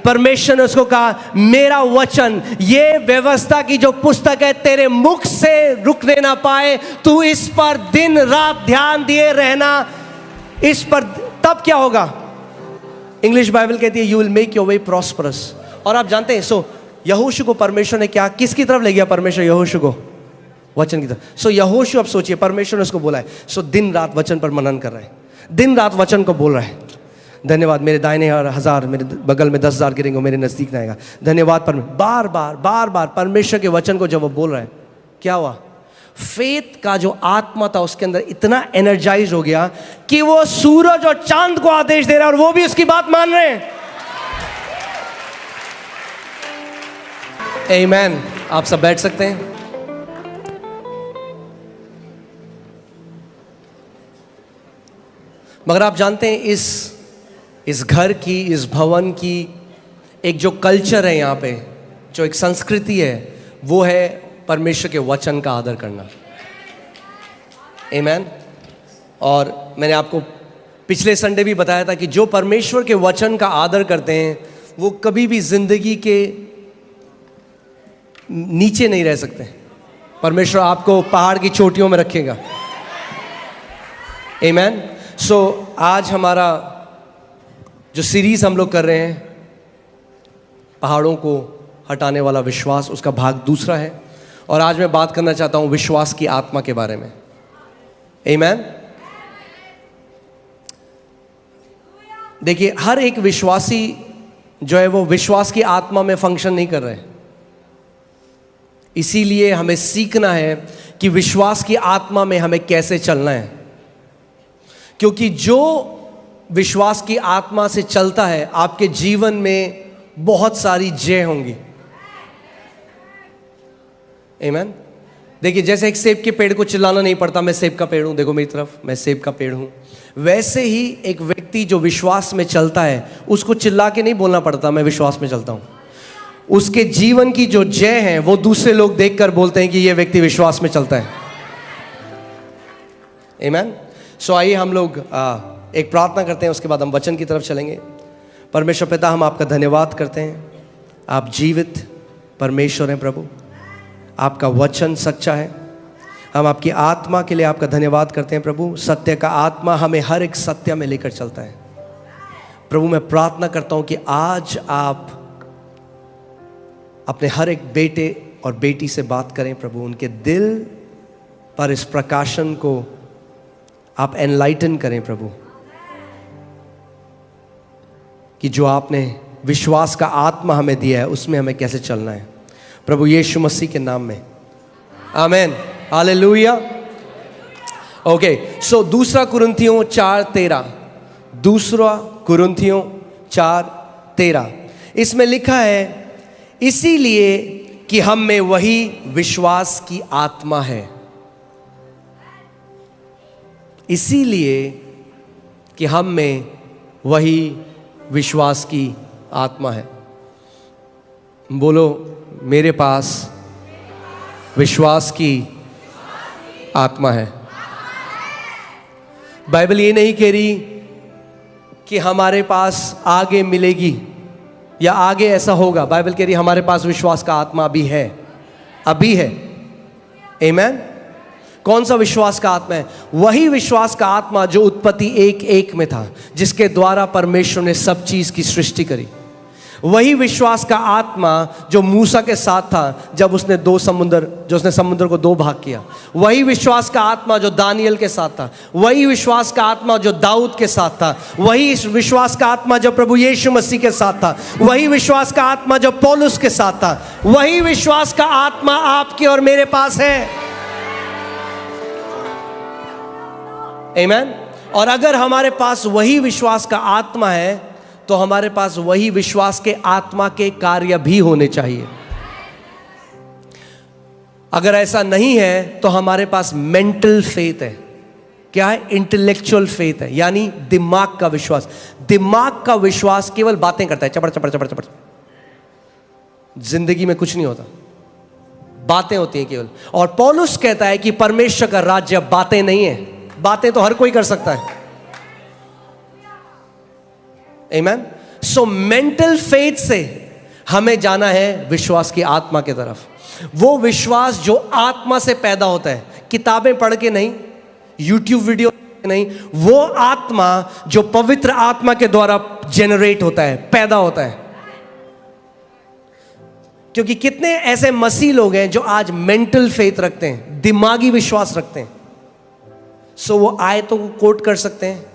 परमेश्वर ने उसको कहा, मेरा वचन, ये व्यवस्था की जो पुस्तक है, तेरे मुख से रुकने ना पाए, तू इस पर दिन रात ध्यान दिए रहना। इस पर तब क्या होगा? इंग्लिश बाइबल कहती है you will make your way prosperous. और आप जानते हैं, सो यहोशू को परमेश्वर ने क्या, किसकी तरफ ले गया परमेश्वर यहोशू को? वचन की तरफ। सो यहोशू, अब सोचिए, परमेश्वर ने उसको बोला है, सो दिन रात वचन पर मनन कर रहा है, दिन रात वचन को बोल रहा है। धन्यवाद, मेरे दाहिने 1000, मेरे बगल में 10,000 गिरेंगे, मेरे नजदीक ना आएगा। धन्यवाद बार बार परमेश्वर के वचन को जब वो बोल रहा है, क्या हुआ? फेथ का जो आत्मा था उसके अंदर इतना एनर्जाइज हो गया कि वो सूरज और चांद को आदेश दे रहा है और वो भी उसकी बात मान रहे हैं। आमीन। आप सब बैठ सकते हैं। मगर आप जानते हैं इस घर की, इस भवन की एक जो कल्चर है यहाँ पे, जो एक संस्कृति है, वो है परमेश्वर के वचन का आदर करना। आमीन। और मैंने आपको पिछले संडे भी बताया था कि जो परमेश्वर के वचन का आदर करते हैं वो कभी भी जिंदगी के नीचे नहीं रह सकते। परमेश्वर आपको पहाड़ की चोटियों में रखेगा। आमीन। सो आज हमारा जो सीरीज हम लोग कर रहे हैं, पहाड़ों को हटाने वाला विश्वास, उसका भाग दूसरा है। और आज मैं बात करना चाहता हूं विश्वास की आत्मा के बारे में। आमीन। देखिए, हर एक विश्वासी जो है वो विश्वास की आत्मा में फंक्शन नहीं कर रहे। इसीलिए हमें सीखना है कि विश्वास की आत्मा में हमें कैसे चलना है, क्योंकि जो विश्वास की आत्मा से चलता है आपके जीवन में बहुत सारी जय होंगी। आमीन। देखिए, जैसे एक सेब के पेड़ को चिल्लाना नहीं पड़ता, मैं सेब का पेड़ हूं, देखो मेरी तरफ, मैं सेब का पेड़ हूं। वैसे ही एक व्यक्ति जो विश्वास में चलता है उसको चिल्ला के नहीं बोलना पड़ता मैं विश्वास में चलता हूं। उसके जीवन की जो जय है वो दूसरे लोग देखकर बोलते हैं कि ये व्यक्ति विश्वास में चलता है। आमीन। सो आइए हम लोग एक प्रार्थना करते हैं, उसके बाद हम वचन की तरफ चलेंगे। परमेश्वर पिता, हम आपका धन्यवाद करते हैं। आप जीवित परमेश्वर हैं प्रभु, आपका वचन सच्चा है। हम आपकी आत्मा के लिए आपका धन्यवाद करते हैं प्रभु। सत्य का आत्मा हमें हर एक सत्य में लेकर चलता है प्रभु। मैं प्रार्थना करता हूं कि आज आप अपने हर एक बेटे और बेटी से बात करें प्रभु। उनके दिल पर इस प्रकाशन को आप एनलाइटन करें प्रभु, कि जो आपने विश्वास का आत्मा हमें दिया है उसमें हमें कैसे चलना है प्रभु, यीशु मसीह के नाम में, आमीन। हालेलुया। ओके, सो 2 कुरिन्थियों 4:13, 2 कुरिन्थियों 4:13, इसमें लिखा है, इसीलिए कि हम में वही विश्वास की आत्मा है। इसीलिए कि हम में वही विश्वास की आत्मा है। बोलो, मेरे पास विश्वास की आत्मा है। बाइबल ये नहीं कह रही कि हमारे पास आगे मिलेगी या आगे ऐसा होगा। बाइबल कह रही हमारे पास विश्वास का आत्मा अभी है, अभी है। आमीन। कौन सा विश्वास का आत्मा है? वही विश्वास का आत्मा जो उत्पत्ति 1:1 में था, जिसके द्वारा परमेश्वर ने सब चीज की सृष्टि करी। वही विश्वास का आत्मा जो मूसा के साथ था जब उसने उसने समुद्र को 2 भाग किया। वही विश्वास का आत्मा जो दानियल के साथ था। वही विश्वास का आत्मा जो दाऊद के साथ था। वही विश्वास का आत्मा जो प्रभु यीशु मसीह के साथ था। वही विश्वास का आत्मा जो पौलुस के साथ था। वही विश्वास का आत्मा आपके और मेरे पास है। आमीन। और अगर हमारे पास वही विश्वास का आत्मा है तो हमारे पास वही विश्वास के आत्मा के कार्य भी होने चाहिए। अगर ऐसा नहीं है तो हमारे पास मेंटल फेथ है। क्या है? इंटेलेक्चुअल फेथ है, यानी दिमाग का विश्वास। दिमाग का विश्वास केवल बातें करता है, चपड़ चपड़ चपड़ चपड़। जिंदगी में कुछ नहीं होता, बातें होती हैं केवल। और पौलुस कहता है कि परमेश्वर का राज्य बातें नहीं है। बातें तो हर कोई कर सकता है। आमीन। सो मेंटल फेथ से हमें जाना है विश्वास की आत्मा की तरफ। वो विश्वास जो आत्मा से पैदा होता है, किताबें पढ़ के नहीं, यूट्यूब वीडियो नहीं, वो आत्मा जो पवित्र आत्मा के द्वारा जेनरेट होता है, पैदा होता है। क्योंकि कितने ऐसे मसीह लोग हैं जो आज मेंटल फेथ रखते हैं, दिमागी विश्वास रखते हैं। सो वो आयतों को कोट कर सकते हैं,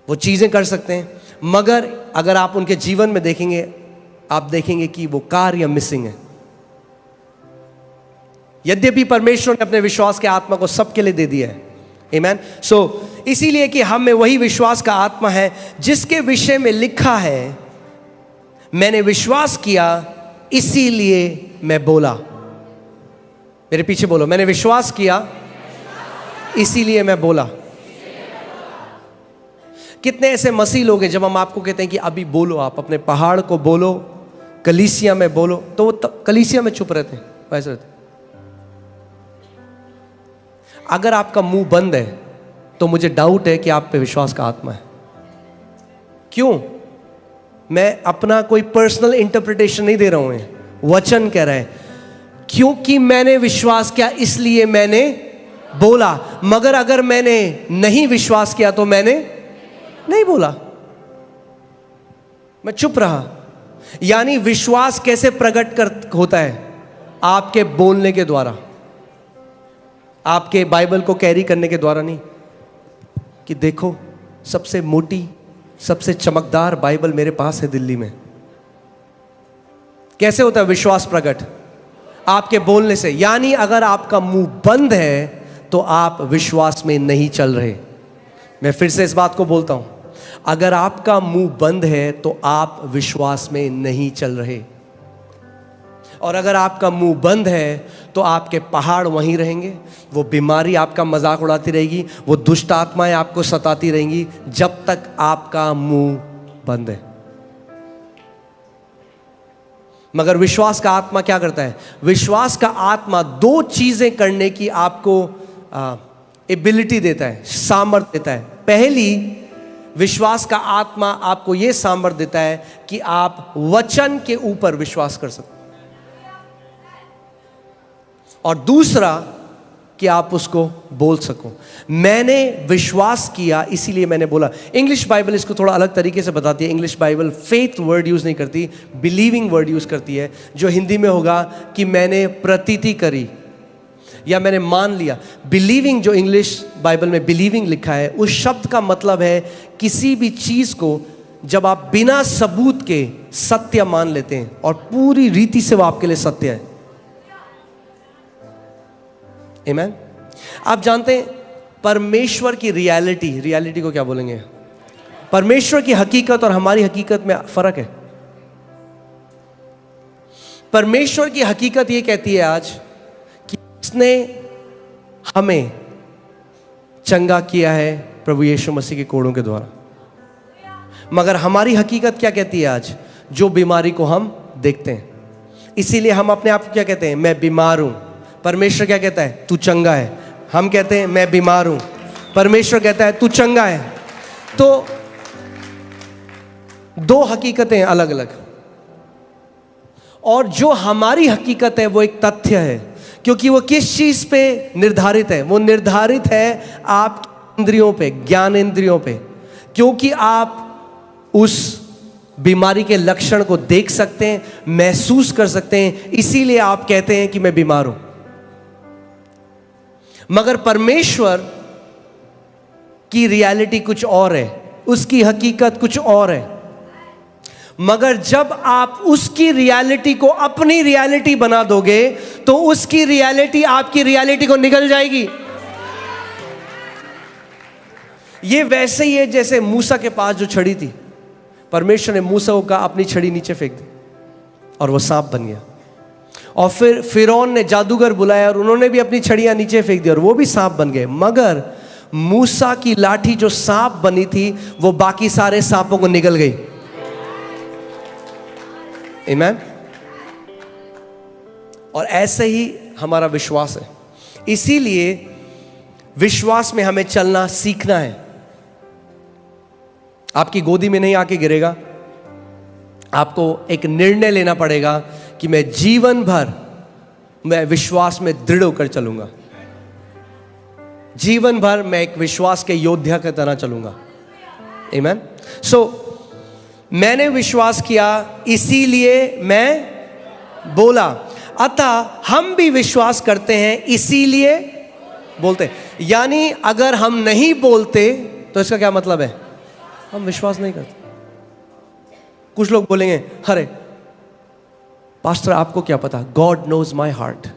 वो चीजें कर सकते हैं, मगर अगर आप उनके जीवन में देखेंगे, आप देखेंगे कि वो कार्य मिसिंग है। यद्यपि परमेश्वर ने अपने विश्वास के आत्मा को सबके लिए दे दिया है। आमीन। सो इसीलिए कि हम में वही विश्वास का आत्मा है जिसके विषय में लिखा है, मैंने विश्वास किया इसीलिए मैं बोला। मेरे पीछे बोलो, मैंने विश्वास किया इसीलिए मैं बोला। कितने ऐसे मसीह लोग हैं जब हम आपको कहते हैं कि अभी बोलो, आप अपने पहाड़ को बोलो, कलीसिया में बोलो, तो वो कलीसिया में चुप रहते हैं, वैसे रहते हैं। अगर आपका मुंह बंद है तो मुझे डाउट है कि आप पे विश्वास का आत्मा है। क्यों? मैं अपना कोई पर्सनल इंटरप्रिटेशन नहीं दे रहा हूं, वचन कह रहा है क्योंकि मैंने विश्वास किया इसलिए मैंने बोला। मगर अगर मैंने नहीं विश्वास किया तो मैंने नहीं बोला, मैं चुप रहा। यानी विश्वास कैसे प्रकट होता है? आपके बोलने के द्वारा, आपके बाइबल को कैरी करने के द्वारा नहीं कि देखो सबसे मोटी, सबसे चमकदार बाइबल मेरे पास है दिल्ली में। कैसे होता है विश्वास प्रकट? आपके बोलने से। यानी अगर आपका मुंह बंद है तो आप विश्वास में नहीं चल रहे। मैं फिर से इस बात को बोलता हूं, अगर आपका मुंह बंद है तो आप विश्वास में नहीं चल रहे। और अगर आपका मुंह बंद है तो आपके पहाड़ वहीं रहेंगे, वो बीमारी आपका मजाक उड़ाती रहेगी, वो दुष्ट आत्माएं आपको सताती रहेंगी जब तक आपका मुंह बंद है। मगर विश्वास का आत्मा क्या करता है? विश्वास का आत्मा दो चीजें करने की आपको एबिलिटी देता है, सामर्थ्य देता है। पहली, विश्वास का आत्मा आपको यह सामर्थ्य देता है कि आप वचन के ऊपर विश्वास कर सकते, और दूसरा कि आप उसको बोल सको। मैंने विश्वास किया इसीलिए मैंने बोला। इंग्लिश बाइबल इसको थोड़ा अलग तरीके से बताती है। English Bible faith word use नहीं करती, बिलीविंग वर्ड यूज करती है, जो हिंदी में होगा कि मैंने प्रतीति करी या मैंने मान लिया। बिलीविंग, जो इंग्लिश बाइबल में बिलीविंग लिखा है, उस शब्द का मतलब है किसी भी चीज को जब आप बिना सबूत के सत्य मान लेते हैं और पूरी रीति से वो आपके लिए सत्य है। आमीन। आप जानते हैं परमेश्वर की रियलिटी को क्या बोलेंगे? परमेश्वर की हकीकत और हमारी हकीकत में फर्क है। परमेश्वर की हकीकत ये कहती है आज कि उसने हमें चंगा किया है प्रभु यीशु मसीह के कोड़ों के द्वारा। मगर हमारी हकीकत क्या कहती है आज? जो बीमारी को हम देखते हैं। इसीलिए हम अपने आप को क्या कहते हैं? मैं बीमार हूं। परमेश्वर क्या कहता है? तू चंगा है। हम कहते हैं मैं बीमार हूं, परमेश्वर कहता है तू चंगा है। तो दो हकीकतें हैं अलग अलग, और जो हमारी हकीकत है वो एक तथ्य है। क्योंकि वो किस चीज पे निर्धारित है? वो निर्धारित है आपकी इंद्रियों पे, ज्ञानेंद्रियों पे। क्योंकि आप उस बीमारी के लक्षण को देख सकते हैं, महसूस कर सकते हैं, इसीलिए आप कहते हैं कि मैं बीमार हूं। मगर परमेश्वर की रियलिटी कुछ और है, उसकी हकीकत कुछ और है। मगर जब आप उसकी रियलिटी को अपनी रियलिटी बना दोगे तो उसकी रियलिटी आपकी रियलिटी को निगल जाएगी। ये वैसे ही है जैसे मूसा के पास जो छड़ी थी, परमेश्वर ने मूसा को कहा अपनी छड़ी नीचे फेंक दी और वो सांप बन गया। और फिर फिरौन ने जादूगर बुलाया और उन्होंने भी अपनी छड़ियां नीचे फेंक दी और वो भी सांप बन गए। मगर मूसा की लाठी जो सांप बनी थी वो बाकी सारे सांपों को निगल गई। आमीन। और ऐसे ही हमारा विश्वास है। इसीलिए विश्वास में हमें चलना सीखना है। आपकी गोदी में नहीं आके गिरेगा, आपको एक निर्णय लेना पड़ेगा कि मैं जीवन भर मैं विश्वास में दृढ़ होकर चलूंगा। जीवन भर मैं एक विश्वास के योद्धा की तरह चलूंगा। आमीन। सो मैंने विश्वास किया इसीलिए मैं बोला, अतः हम भी विश्वास करते हैं इसीलिए बोलते हैं। यानी अगर हम नहीं बोलते तो इसका क्या मतलब है? हम विश्वास नहीं करते। कुछ लोग बोलेंगे अरे पास्टर आपको क्या पता, गॉड नोज माई हार्ट।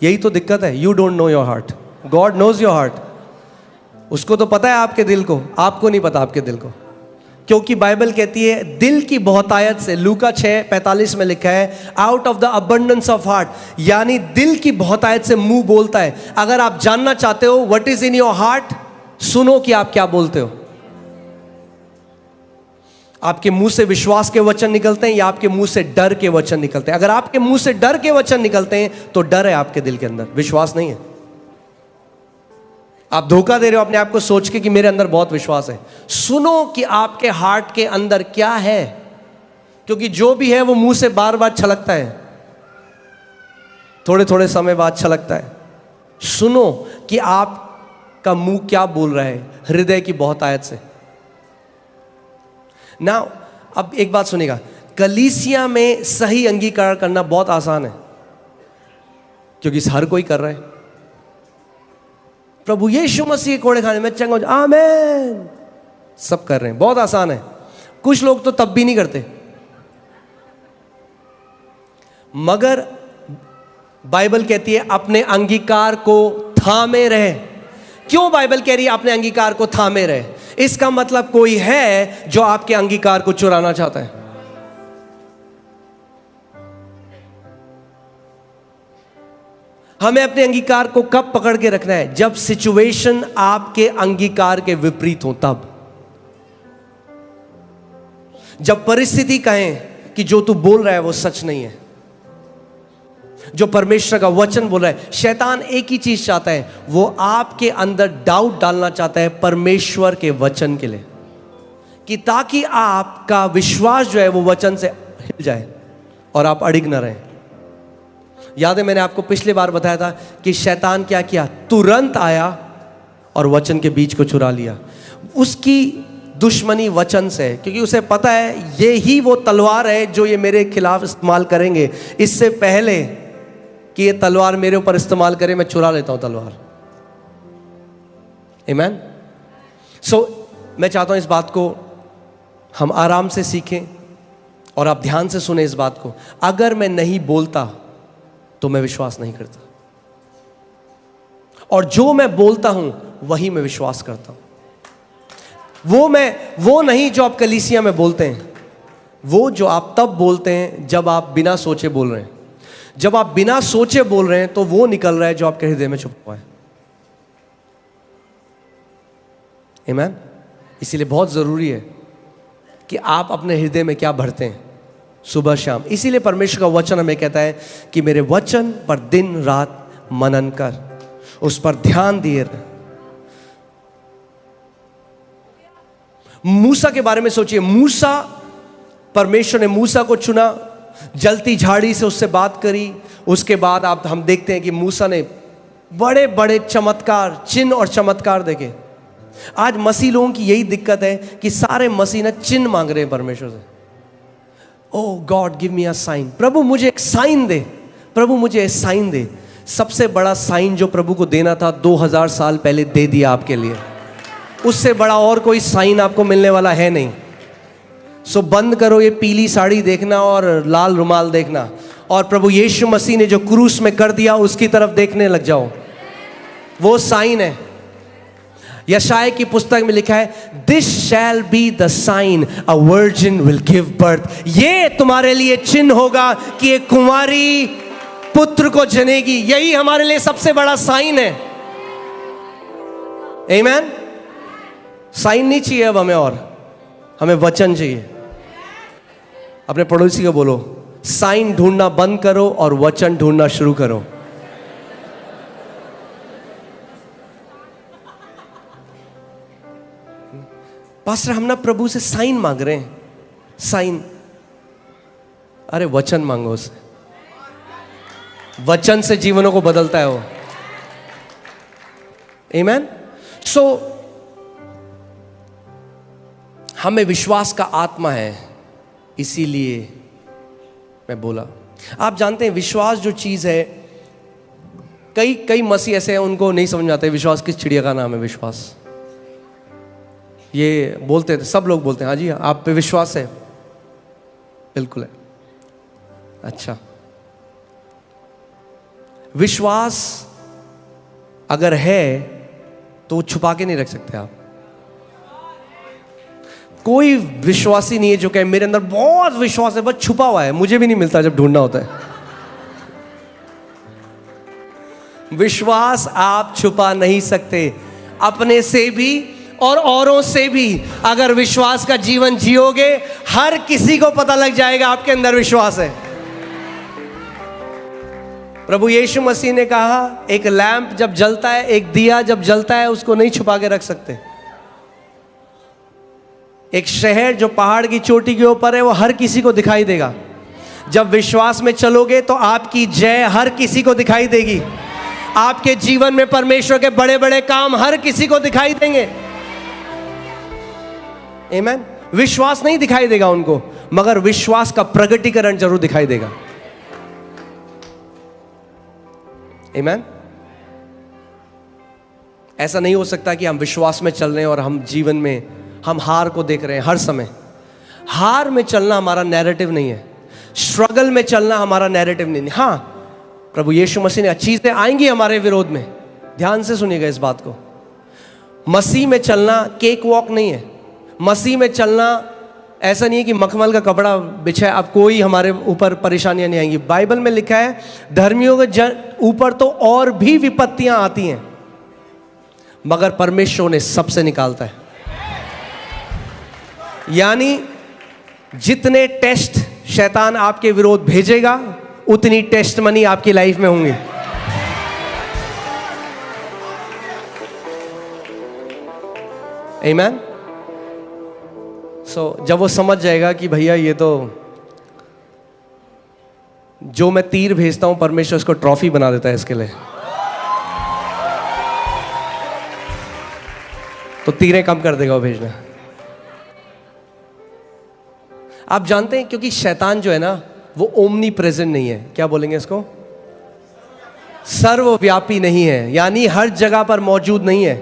यही तो दिक्कत है, you don't know your heart, God knows your heart. उसको तो पता है आपके दिल को, आपको नहीं पता आपके दिल को। क्योंकि बाइबल कहती है दिल की बहुतायत से, लूका 6:45 में लिखा है out of the abundance of heart, यानी दिल की बहुतायत से मुंह बोलता है। अगर आप जानना चाहते हो what is in your heart, सुनो कि आप क्या बोलते हो। आपके मुंह से विश्वास के वचन निकलते हैं या आपके मुंह से डर के वचन निकलते हैं? अगर आपके मुंह से डर के वचन निकलते हैं तो डर है आपके दिल के अंदर, विश्वास नहीं है। आप धोखा दे रहे हो अपने आप को सोच के कि मेरे अंदर बहुत विश्वास है। सुनो कि आपके हार्ट के अंदर क्या है, क्योंकि जो भी है वो मुंह से बार बार छलकता है, थोड़े थोड़े समय बाद छलकता है। सुनो कि आपका मुंह क्या बोल रहा है हृदय की बहुतायत से। ना अब एक बात सुनिएगा, कलीसिया में सही अंगीकार करना बहुत आसान है क्योंकि हर कोई कर रहा है। प्रभु यीशु मसीह कोड़े खाने में चंगा हो जाए, आमीन, सब कर रहे हैं, बहुत आसान है। कुछ लोग तो तब भी नहीं करते। मगर बाइबल कहती है अपने अंगीकार को थामे रहे। क्यों बाइबल कह रही है अपने अंगीकार को थामे रहे? इसका मतलब कोई है जो आपके अंगीकार को चुराना चाहता है। हमें अपने अंगीकार को कब पकड़ के रखना है? जब सिचुएशन आपके अंगीकार के विपरीत हो, तब। जब परिस्थिति कहें कि जो तू बोल रहा है वो सच नहीं है, जो परमेश्वर का वचन बोल रहा है। शैतान एक ही चीज चाहता है, वो आपके अंदर डाउट डालना चाहता है परमेश्वर के वचन के लिए, कि ताकि आपका विश्वास जो है वो वचन से हिल जाए और आप अड़िग न रहें। याद है मैंने आपको पिछली बार बताया था कि शैतान क्या किया? तुरंत आया और वचन के बीज को चुरा लिया। उसकी दुश्मनी वचन से है, क्योंकि उसे पता है ये ही वो तलवार है जो ये मेरे खिलाफ इस्तेमाल करेंगे। इससे पहले कि ये तलवार मेरे ऊपर इस्तेमाल करे, मैं चुरा लेता हूं तलवार। आमीन। सो मैं चाहता हूं इस बात को हम आराम से सीखें और आप ध्यान से सुने इस बात को। अगर मैं नहीं बोलता तो मैं विश्वास नहीं करता, और जो मैं बोलता हूं वही मैं विश्वास करता हूं। वो नहीं जो आप कलीसिया में बोलते हैं, वो जो आप तब बोलते हैं जब आप बिना सोचे बोल रहे हैं। जब आप बिना सोचे बोल रहे हैं तो वो निकल रहा है जो आपके हृदय में छुपा है। आमीन। इसीलिए बहुत जरूरी है कि आप अपने हृदय में क्या भरते हैं सुबह शाम। इसीलिए परमेश्वर का वचन हमें कहता है कि मेरे वचन पर दिन रात मनन कर, उस पर ध्यान दिए रहे। मूसा के बारे में सोचिए। मूसा, परमेश्वर ने मूसा को चुना, जलती झाड़ी से उससे बात करी। उसके बाद हम देखते हैं कि मूसा ने बड़े बड़े चमत्कार, चिन्ह और चमत्कार देखे। आज मसीह लोगों की यही दिक्कत है कि सारे मसीह ना चिन्ह मांग रहे हैं परमेश्वर से। Oh God give me a sign, प्रभु मुझे एक साइन दे, प्रभु मुझे एक साइन दे। सबसे बड़ा साइन जो प्रभु को देना था 2000 साल पहले दे दिया आपके लिए। उससे बड़ा और कोई साइन आपको मिलने वाला है नहीं। सो बंद करो ये पीली साड़ी देखना और लाल रुमाल देखना, और प्रभु यीशु मसीह ने जो क्रूस में कर दिया उसकी तरफ देखने लग जाओ। वो साइन है। यशाया की पुस्तक में लिखा है this shall be the sign, a virgin will give birth. ये तुम्हारे लिए चिन्ह होगा कि एक कुंवारी पुत्र को जनेगी। यही हमारे लिए सबसे बड़ा साइन है। आमीन। साइन नहीं चाहिए अब हमें, और हमें वचन चाहिए। अपने पड़ोसी को बोलो साइन ढूंढना बंद करो और वचन ढूंढना शुरू करो। पास्टर हम ना प्रभु से साइन मांग रहे हैं, साइन। अरे वचन मांगो उससे, वचन से जीवनों को बदलता है वो। आमीन। सो हमें विश्वास का आत्मा है, इसीलिए मैं बोला। आप जानते हैं विश्वास जो चीज है, कई मसीह ऐसे हैं उनको नहीं समझ में आता है विश्वास किस चिड़िया का नाम है। विश्वास ये बोलते थे, सब लोग बोलते हैं हाँ जी आप पे विश्वास है, बिल्कुल है। अच्छा, विश्वास अगर है तो छुपा के नहीं रख सकते आप। कोई विश्वासी नहीं है जो कहे मेरे अंदर बहुत विश्वास है, बस छुपा हुआ है, मुझे भी नहीं मिलता जब ढूंढना होता है। विश्वास आप छुपा नहीं सकते, अपने से भी और औरों से भी। अगर विश्वास का जीवन जियोगे, हर किसी को पता लग जाएगा आपके अंदर विश्वास है। प्रभु यीशु मसीह ने कहा एक लैंप जब जलता है, एक दिया जब जलता है, उसको नहीं छुपा के रख सकते। एक शहर जो पहाड़ की चोटी के ऊपर है वो हर किसी को दिखाई देगा। जब विश्वास में चलोगे तो आपकी जय हर किसी को दिखाई देगी। आपके जीवन में परमेश्वर के बड़े बड़े काम हर किसी को दिखाई देंगे। आमीन। विश्वास नहीं दिखाई देगा उनको, मगर विश्वास का प्रगटीकरण जरूर दिखाई देगा। आमीन। ऐसा नहीं हो सकता कि हम विश्वास में चल रहे हैं और हम जीवन में हम हार को देख रहे हैं हर समय। हार में चलना हमारा नैरेटिव नहीं है, स्ट्रगल में चलना हमारा नैरेटिव नहीं है। हाँ, प्रभु यीशु मसीह ने चीजें आएंगी हमारे विरोध में, ध्यान से सुनिएगा इस बात को। मसीह में चलना केक वॉक नहीं है। मसीह में चलना ऐसा नहीं है कि मखमल का कपड़ा बिछा है, अब कोई हमारे ऊपर परेशानियां नहीं आएंगी। बाइबल में लिखा है धर्मियों के ऊपर तो और भी विपत्तियां आती हैं, मगर परमेश्वर ने सबसे निकालता है। यानी जितने टेस्ट शैतान आपके विरोध भेजेगा, उतनी टेस्ट मनी आपकी लाइफ में होंगे। आमीन। जब वो समझ जाएगा कि भैया ये तो जो मैं तीर भेजता हूं परमेश्वर उसको ट्रॉफी बना देता है इसके लिए, तो तीरें कम कर देगा वो भेजना। आप जानते हैं क्योंकि शैतान जो है ना वो ओमनी प्रेजेंट नहीं है, क्या बोलेंगे इसको, सर्वव्यापी नहीं है, यानी हर जगह पर मौजूद नहीं है।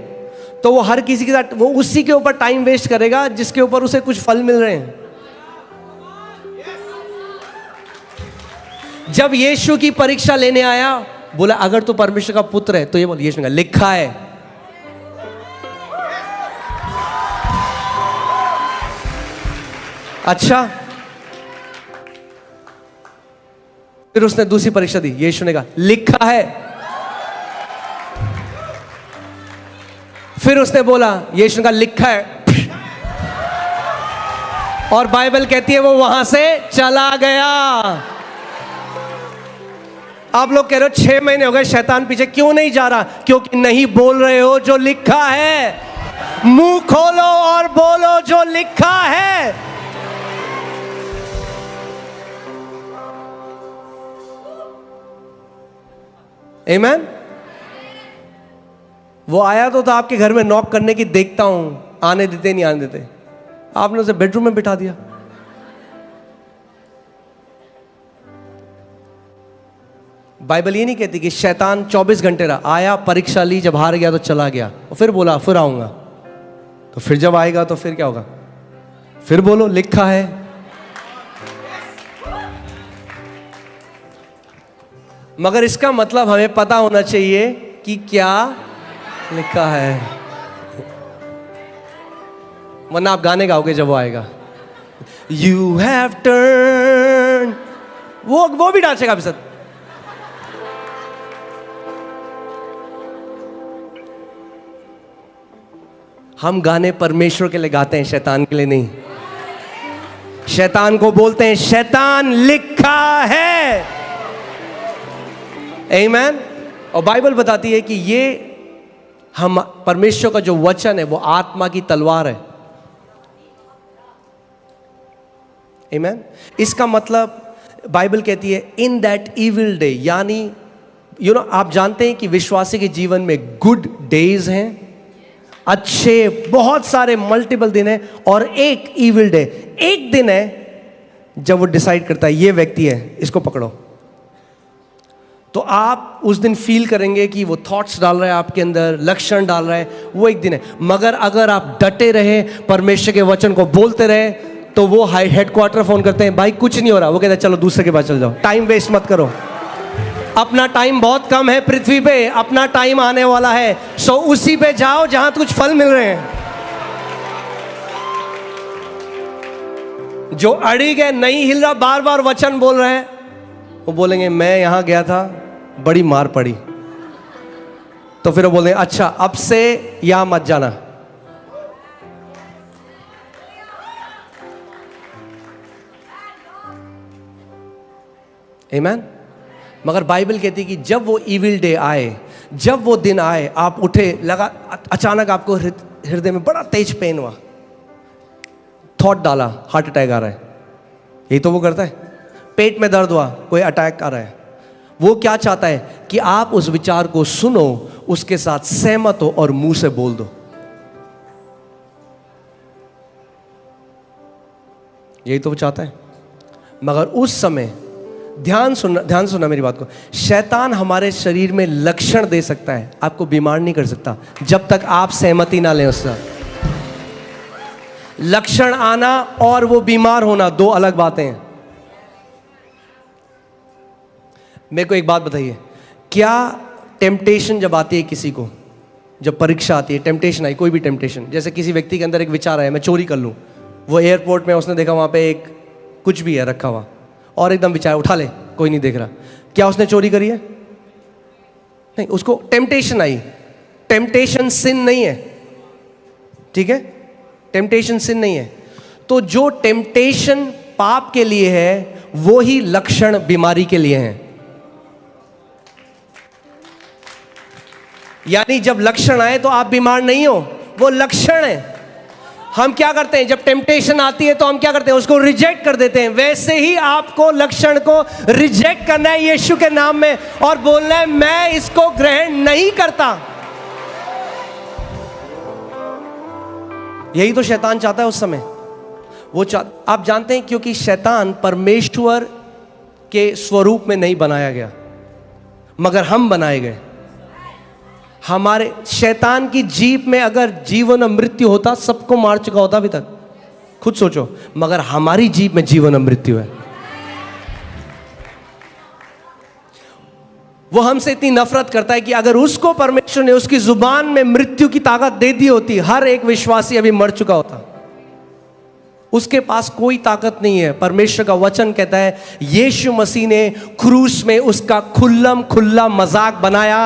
तो वो हर किसी के साथ वो उसी के ऊपर टाइम वेस्ट करेगा जिसके ऊपर उसे कुछ फल मिल रहे हैं। जब यीशु की परीक्षा लेने आया, बोला अगर तू परमेश्वर का पुत्र है तो ये बोल, यीशु ने कहा लिखा है। अच्छा, फिर उसने दूसरी परीक्षा दी, यीशु ने कहा लिखा है। फिर उसने बोला, यीशु ने कहा लिखा है, और बाइबल कहती है वो वहां से चला गया। आप लोग कह रहे हो 6 महीने हो गए शैतान पीछे क्यों नहीं जा रहा? क्योंकि नहीं बोल रहे हो जो लिखा है। मुंह खोलो और बोलो जो लिखा है। आमीन। वो आया तो था आपके घर में नॉक करने की, देखता हूं आने देते नहीं आने देते, आपने उसे बेडरूम में बिठा दिया। बाइबल ये नहीं कहती कि शैतान 24 घंटे रहा, आया परीक्षा ली, जब हार गया तो चला गया, और फिर बोला फिर आऊंगा। तो फिर जब आएगा तो फिर क्या होगा? फिर बोलो लिखा है। मगर इसका मतलब हमें पता होना चाहिए कि क्या लिखा है, वरना आप गाने गाओगे जब वो आएगा। You have turned, वो भी डांसेगा आपके साथ। हम गाने परमेश्वर के लिए गाते हैं, शैतान के लिए नहीं। शैतान को बोलते हैं शैतान लिखा है। आमीन। और बाइबल बताती है कि ये हम परमेश्वर का जो वचन है वो आत्मा की तलवार है। आमीन। इसका मतलब बाइबल कहती है इन दैट इविल डे, यानी आप जानते हैं कि विश्वासी के जीवन में गुड डेज हैं, अच्छे बहुत सारे मल्टीपल दिन हैं, और एक इविल डे, एक दिन है जब वो डिसाइड करता है ये व्यक्ति है, इसको पकड़ो। तो आप उस दिन फील करेंगे कि वो थॉट्स डाल रहा है आपके अंदर, लक्षण डाल रहा है, वो एक दिन है। मगर अगर आप डटे रहे, परमेश्वर के वचन को बोलते रहे, तो वो हेडक्वार्टर फोन करते हैं, भाई कुछ नहीं हो रहा। वो कहते हैं चलो दूसरे के पास चल जाओ, टाइम वेस्ट मत करो, अपना टाइम बहुत कम है पृथ्वी पे, अपना टाइम आने वाला है, सो उसी पे जाओ जहां कुछ फल मिल रहे हैं। जो अड़ी गए, नहीं हिल रहा, बार बार वचन बोल रहे हैं, वो बोलेंगे मैं यहां गया था, बड़ी मार पड़ी। तो फिर वो बोलेंगे अच्छा अब से यहां मत जाना। आमीन। मगर बाइबल कहती है कि जब वो इविल डे आए, जब वो दिन आए, आप उठे, लगा अचानक आपको हृदय में बड़ा तेज पेन हुआ, थॉट डाला हार्ट अटैक आ रहा है, यही तो वो करता है। पेट में दर्द हुआ, कोई अटैक आ रहा है। वो क्या चाहता है कि आप उस विचार को सुनो, उसके साथ सहमत हो और मुंह से बोल दो। यही तो वो चाहता है। मगर उस समय ध्यान सुनना मेरी बात को, शैतान हमारे शरीर में लक्षण दे सकता है, आपको बीमार नहीं कर सकता जब तक आप सहमति ना लें उससे। लक्षण आना और वो बीमार होना दो अलग बातें हैं। मेरे को एक बात बताइए, क्या टेम्पटेशन जब आती है किसी को, जब परीक्षा आती है, टेम्पटेशन आई, कोई भी टेम्पटेशन, जैसे किसी व्यक्ति के अंदर एक विचार आया मैं चोरी कर लूं, वो एयरपोर्ट में उसने देखा वहां पे एक कुछ भी है रखा हुआ, और एकदम विचार उठा ले, कोई नहीं देख रहा, क्या उसने चोरी करी है? नहीं, उसको टेम्पटेशन आई। टेम्पटेशन सिन नहीं है, ठीक है, टेम्पटेशन सिन नहीं है। तो जो टेम्पटेशन पाप के लिए है, वो ही लक्षण बीमारी के लिए हैं। यानी जब लक्षण आए तो आप बीमार नहीं हो, वो लक्षण है। हम क्या करते हैं, जब टेम्पटेशन आती है तो हम क्या करते हैं, उसको रिजेक्ट कर देते हैं। वैसे ही आपको लक्षण को रिजेक्ट करना है यीशु के नाम में, और बोलना है मैं इसको ग्रहण नहीं करता। यही तो शैतान चाहता है उस समय। आप जानते हैं, क्योंकि शैतान परमेश्वर के स्वरूप में नहीं बनाया गया, मगर हम बनाए गए। हमारे शैतान की जीभ में अगर जीवन और मृत्यु होता, सबको मार चुका होता अभी तक, खुद सोचो। मगर हमारी जीभ में जीवन और मृत्यु है। वो हमसे इतनी नफरत करता है कि अगर उसको परमेश्वर ने उसकी जुबान में मृत्यु की ताकत दे दी होती, हर एक विश्वासी अभी मर चुका होता। उसके पास कोई ताकत नहीं है। परमेश्वर का वचन कहता है यीशु मसीह ने क्रूस में उसका खुल्ला मजाक बनाया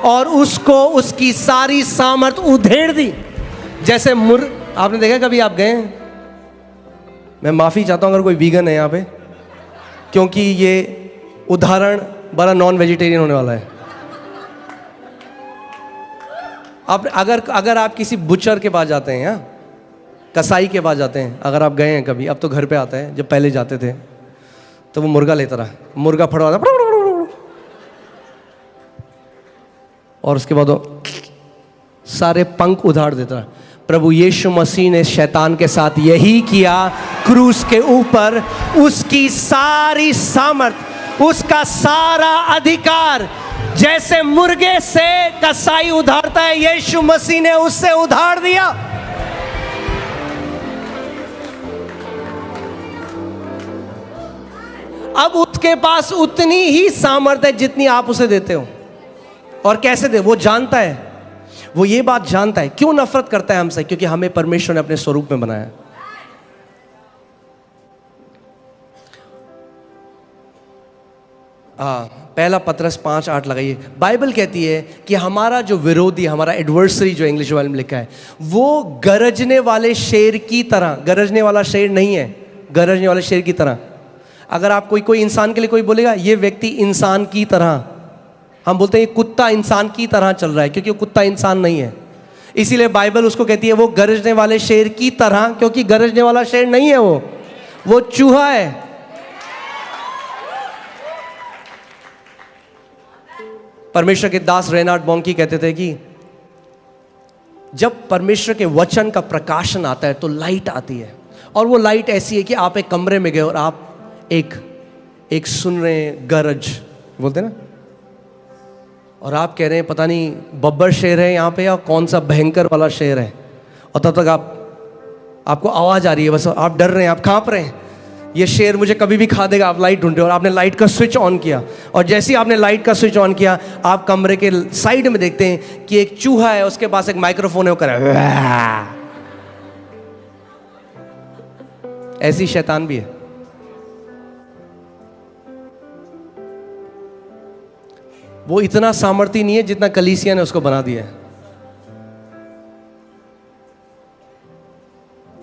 और उसको उसकी सारी सामर्थ उधेड़ दी। जैसे आपने देखा कभी, आप गए, मैं माफी चाहता हूं अगर कोई वीगन है यहाँ पे, क्योंकि ये उदाहरण बड़ा नॉन वेजिटेरियन होने वाला है। आप अगर आप किसी बुचर के पास जाते हैं, यहाँ कसाई के पास जाते हैं, अगर आप गए हैं कभी, अब तो घर पे आता है, जब पहले जाते थे तो वो मुर्गा लेता रहा, मुर्गा फड़वा और उसके बाद वो सारे पंख उधाड़ देता रहा। प्रभु यीशु मसीह ने शैतान के साथ यही किया। क्रूस के ऊपर उसकी सारी सामर्थ, उसका सारा अधिकार, जैसे मुर्गे से कसाई उधारता है, यीशु मसीह ने उससे उधार दिया। अब उसके पास उतनी ही सामर्थ है जितनी आप उसे देते हो। और कैसे दे, वो जानता है, वो ये बात जानता है। क्यों नफरत करता है हमसे? क्योंकि हमें परमेश्वर ने अपने स्वरूप में बनाया। पहला पतरस 5:8 लगाइए। बाइबल कहती है कि हमारा जो विरोधी, हमारा एडवर्सरी, जो इंग्लिश वाले में लिखा है, वो गरजने वाले शेर की तरह, गरजने वाला शेर नहीं है, गरजने वाले शेर की तरह। अगर आप कोई इंसान के लिए कोई बोलेगा ये व्यक्ति इंसान की तरह, हम बोलते हैं ये कुत्ता इंसान की तरह चल रहा है, क्योंकि वो कुत्ता इंसान नहीं है। इसीलिए बाइबल उसको कहती है वो गरजने वाले शेर की तरह, क्योंकि गरजने वाला शेर नहीं है, वो चूहा है। परमेश्वर के दास रेनार्ड बॉन्की कहते थे कि जब परमेश्वर के वचन का प्रकाशन आता है तो लाइट आती है, और वो लाइट ऐसी है कि आप एक कमरे में गए और आप एक सुन रहे हैं गरज बोलते ना, और आप कह रहे हैं पता नहीं बब्बर शेर है यहाँ पे या कौन सा भयंकर वाला शेर है, और तब तक आपको आवाज आ रही है, बस आप डर रहे हैं, आप कांप रहे हैं, ये शेर मुझे कभी भी खा देगा। आप लाइट ढूंढ रहे हो और आपने लाइट का स्विच ऑन किया, और जैसे ही आपने लाइट का स्विच ऑन किया आप कमरे के साइड में देखते हैं कि एक चूहा है, उसके पास एक माइक्रोफोन है, वो कर रहा है। ऐसी शैतान भी है। वो इतना सामर्थ्य नहीं है जितना कलीसिया ने उसको बना दिया है।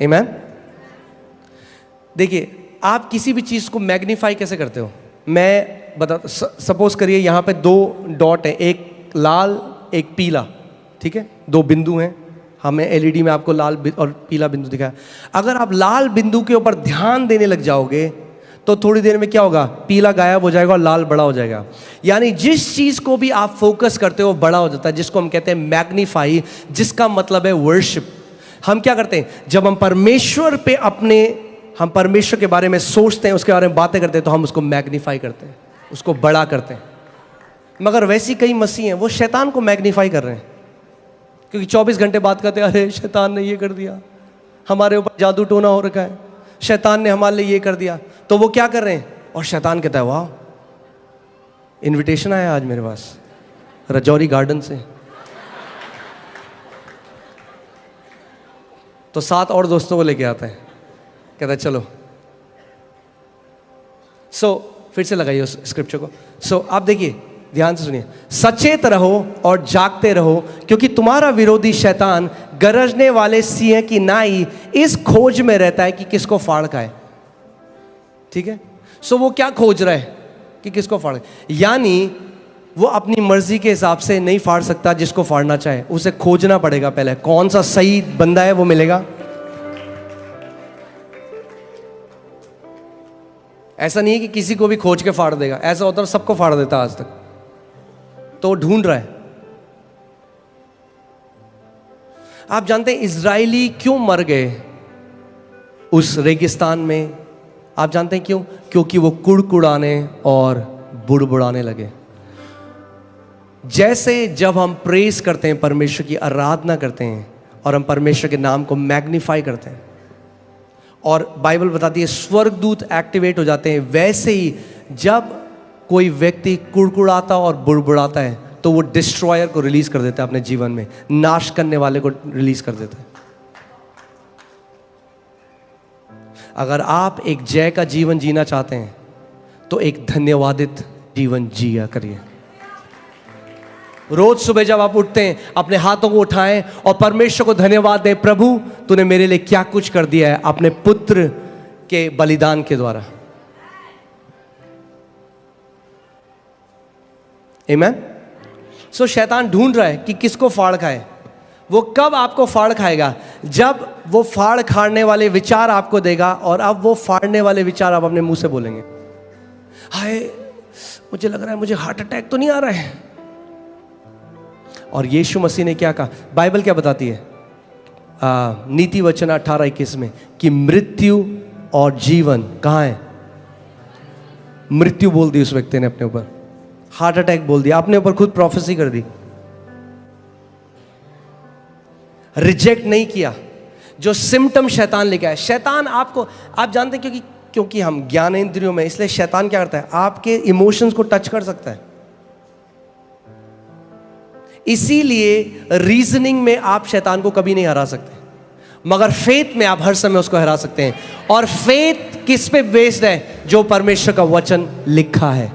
आमीन। देखिए, आप किसी भी चीज को मैग्नीफाई कैसे करते हो? मैं बता, सपोज करिए यहां पे 2 डॉट है, एक लाल एक पीला, ठीक है, 2 बिंदु हैं, हमें एलईडी में आपको लाल और पीला बिंदु दिखा। अगर आप लाल बिंदु के ऊपर ध्यान देने लग जाओगे तो थोड़ी देर में क्या होगा, पीला गायब हो जाएगा और लाल बड़ा हो जाएगा। यानी जिस चीज को भी आप फोकस करते हो बड़ा हो जाता है, जिसको हम कहते हैं मैग्नीफाई, जिसका मतलब है वर्शिप। हम क्या करते हैं, जब हम परमेश्वर के बारे में सोचते हैं, उसके बारे में बातें करते हैं, तो हम उसको मैग्नीफाई करते हैं, उसको बड़ा करते हैं। मगर वैसी कई मसीह हैं, वो शैतान को मैग्नीफाई कर रहे हैं, क्योंकि 24 घंटे बात करते हैं, अरे शैतान ने ये कर दिया, हमारे ऊपर जादू टोना हो रखा है, शैतान ने हमारे लिए ये कर दिया। तो वो क्या कर रहे हैं, और शैतान कहता है वाह, इनविटेशन आया आज मेरे पास रजौरी गार्डन से, तो 7 और दोस्तों को लेके आता है, कहता है चलो। फिर से लगाइए उस स्क्रिप्चर को। आप देखिए, ध्यान से सुनिए, सचेत रहो और जागते रहो, क्योंकि तुम्हारा विरोधी शैतान गरजने वाले सिंह की नाई इस खोज में रहता है कि किसको फाड़ खाए। ठीक है, वो क्या खोज रहा है कि किसको फाड़, यानी वो अपनी मर्जी के हिसाब से नहीं फाड़ सकता जिसको फाड़ना चाहे, उसे खोजना पड़ेगा पहले, कौन सा सही बंदा है वो मिलेगा। ऐसा नहीं है कि किसी को भी खोज के फाड़ देगा, ऐसा होता है सबको फाड़ देता आज तक, तो ढूंढ रहा है। आप जानते हैं इजरायली क्यों मर गए उस रेगिस्तान में? आप जानते हैं क्यों? क्योंकि वो कुड़कुड़ाने और बुड़बुड़ाने लगे। जैसे जब हम प्रेज करते हैं, परमेश्वर की आराधना करते हैं और हम परमेश्वर के नाम को मैग्नीफाई करते हैं, और बाइबल बताती है स्वर्गदूत एक्टिवेट हो जाते हैं, वैसे ही जब कोई व्यक्ति कुड़कुड़ाता और बुड़बुड़ाता है तो वो डिस्ट्रॉयर को रिलीज कर देता है अपने जीवन में, नाश करने वाले को रिलीज कर देता है। अगर आप एक जय का जीवन जीना चाहते हैं तो एक धन्यवादित जीवन जिया करिए। रोज सुबह जब आप उठते हैं, अपने हाथों को उठाएं और परमेश्वर को धन्यवाद दें, प्रभु तूने मेरे लिए क्या कुछ कर दिया है अपने पुत्र के बलिदान के द्वारा। आमीन। शैतान ढूंढ रहा है कि किसको फाड़ खाए। वो कब आपको फाड़ खाएगा? जब वो फाड़ खाड़ने वाले विचार आपको देगा, और अब वो फाड़ने वाले विचार आप अपने मुंह से बोलेंगे, हाय मुझे लग रहा है मुझे हार्ट अटैक तो नहीं आ रहा है। और यीशु मसीह ने क्या कहा? बाइबल क्या बताती है? नीति वचन 18:21 में कि मृत्यु और जीवन कहाँ है? मृत्यु बोल दी उस व्यक्ति ने अपने ऊपर, हार्ट अटैक बोल दिया, अपने ऊपर खुद प्रोफेसी कर दी। रिजेक्ट नहीं किया जो सिम्टम शैतान लेके आया। शैतान आपको, आप जानते हैं क्योंकि हम ज्ञानेंद्रियों में, इसलिए शैतान क्या करता है? आपके इमोशंस को टच कर सकता है। इसीलिए रीजनिंग में आप शैतान को कभी नहीं हरा सकते, मगर फेथ में आप हर समय उसको हरा सकते हैं। और फेथ किस पे बेस्ड है? जो परमेश्वर का वचन लिखा है।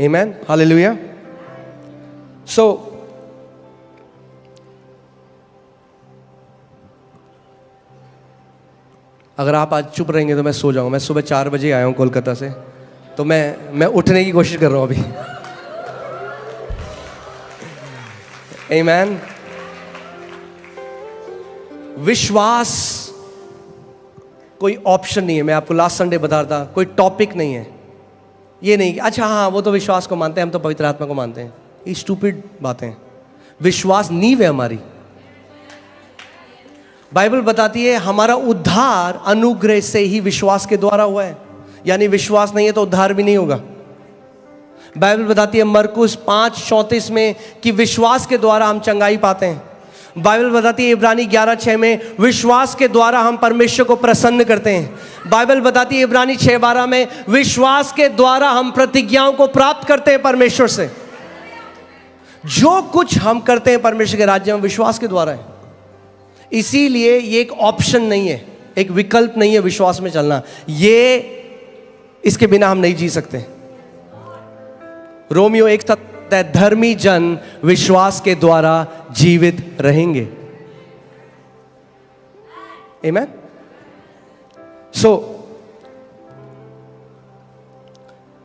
आमेन, हालेलुया। अगर आप आज चुप रहेंगे तो मैं सो जाऊंगा। मैं सुबह 4 बजे आया हूं कोलकाता से, तो मैं उठने की कोशिश कर रहा हूं अभी। आमेन। विश्वास कोई ऑप्शन नहीं है। मैं आपको लास्ट संडे बता रहा था, कोई टॉपिक नहीं है। ये नहीं कि अच्छा हाँ वो तो विश्वास को मानते हैं, हम तो पवित्र आत्मा को मानते हैं। ये स्टूपिड बातें हैं। विश्वास नींव है हमारी। बाइबल बताती है हमारा उद्धार अनुग्रह से ही विश्वास के द्वारा हुआ है, यानी विश्वास नहीं है तो उद्धार भी नहीं होगा। बाइबल बताती है मरकुस 5:34 में कि विश्वास के द्वारा हम चंगाई पाते हैं। बाइबल बताती है इब्रानी 11:6 में विश्वास के द्वारा हम परमेश्वर को प्रसन्न करते हैं। बाइबल बताती है इब्रानी 6:12 में विश्वास के द्वारा हम प्रतिज्ञाओं को प्राप्त करते हैं परमेश्वर से। जो कुछ हम करते हैं परमेश्वर के राज्य में विश्वास के द्वारा है। इसीलिए ये एक ऑप्शन नहीं है, एक विकल्प नहीं है विश्वास में चलना, ये इसके बिना हम नहीं जी सकते। रोमियो 1:7 धर्मी जन विश्वास के द्वारा जीवित रहेंगे। आमेन। सो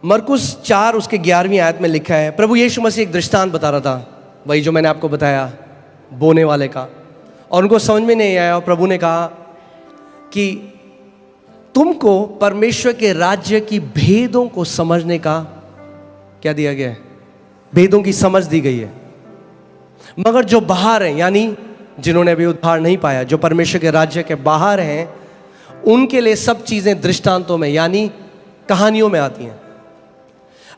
मरकुस 4 उसके 11वीं आयत में लिखा है, प्रभु यीशु मसीह एक दृष्टांत बता रहा था, वही जो मैंने आपको बताया बोने वाले का, और उनको समझ में नहीं आया। और प्रभु ने कहा कि तुमको परमेश्वर के राज्य की भेदों को समझने का क्या दिया गया है, भेदों की समझ दी गई है। मगर जो बाहर हैं, यानी जिन्होंने अभी उद्धार नहीं पाया, जो परमेश्वर के राज्य के बाहर हैं, उनके लिए सब चीजें दृष्टांतों में यानी कहानियों में आती हैं।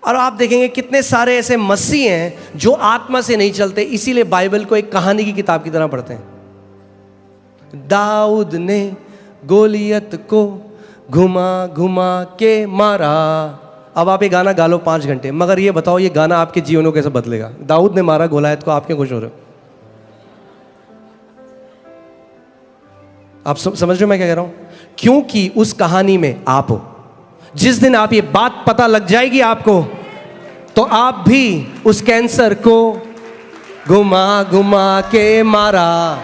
और आप देखेंगे कितने सारे ऐसे मसीह हैं जो आत्मा से नहीं चलते, इसीलिए बाइबल को एक कहानी की किताब की तरह पढ़ते हैं। दाऊद ने गोलियत को घुमा घुमा के मारा। अब आप ये गाना गा लो 5 घंटे, मगर ये बताओ ये गाना आपके जीवन को कैसे बदलेगा? दाऊद ने मारा गोलियत को, आप क्यों खुश हो रहे हो? आप समझ रहे हो मैं क्या कह रहा हूं? क्योंकि उस कहानी में आप हो। जिस दिन आप ये बात पता लग जाएगी आपको, तो आप भी उस कैंसर को घुमा घुमा के मारा।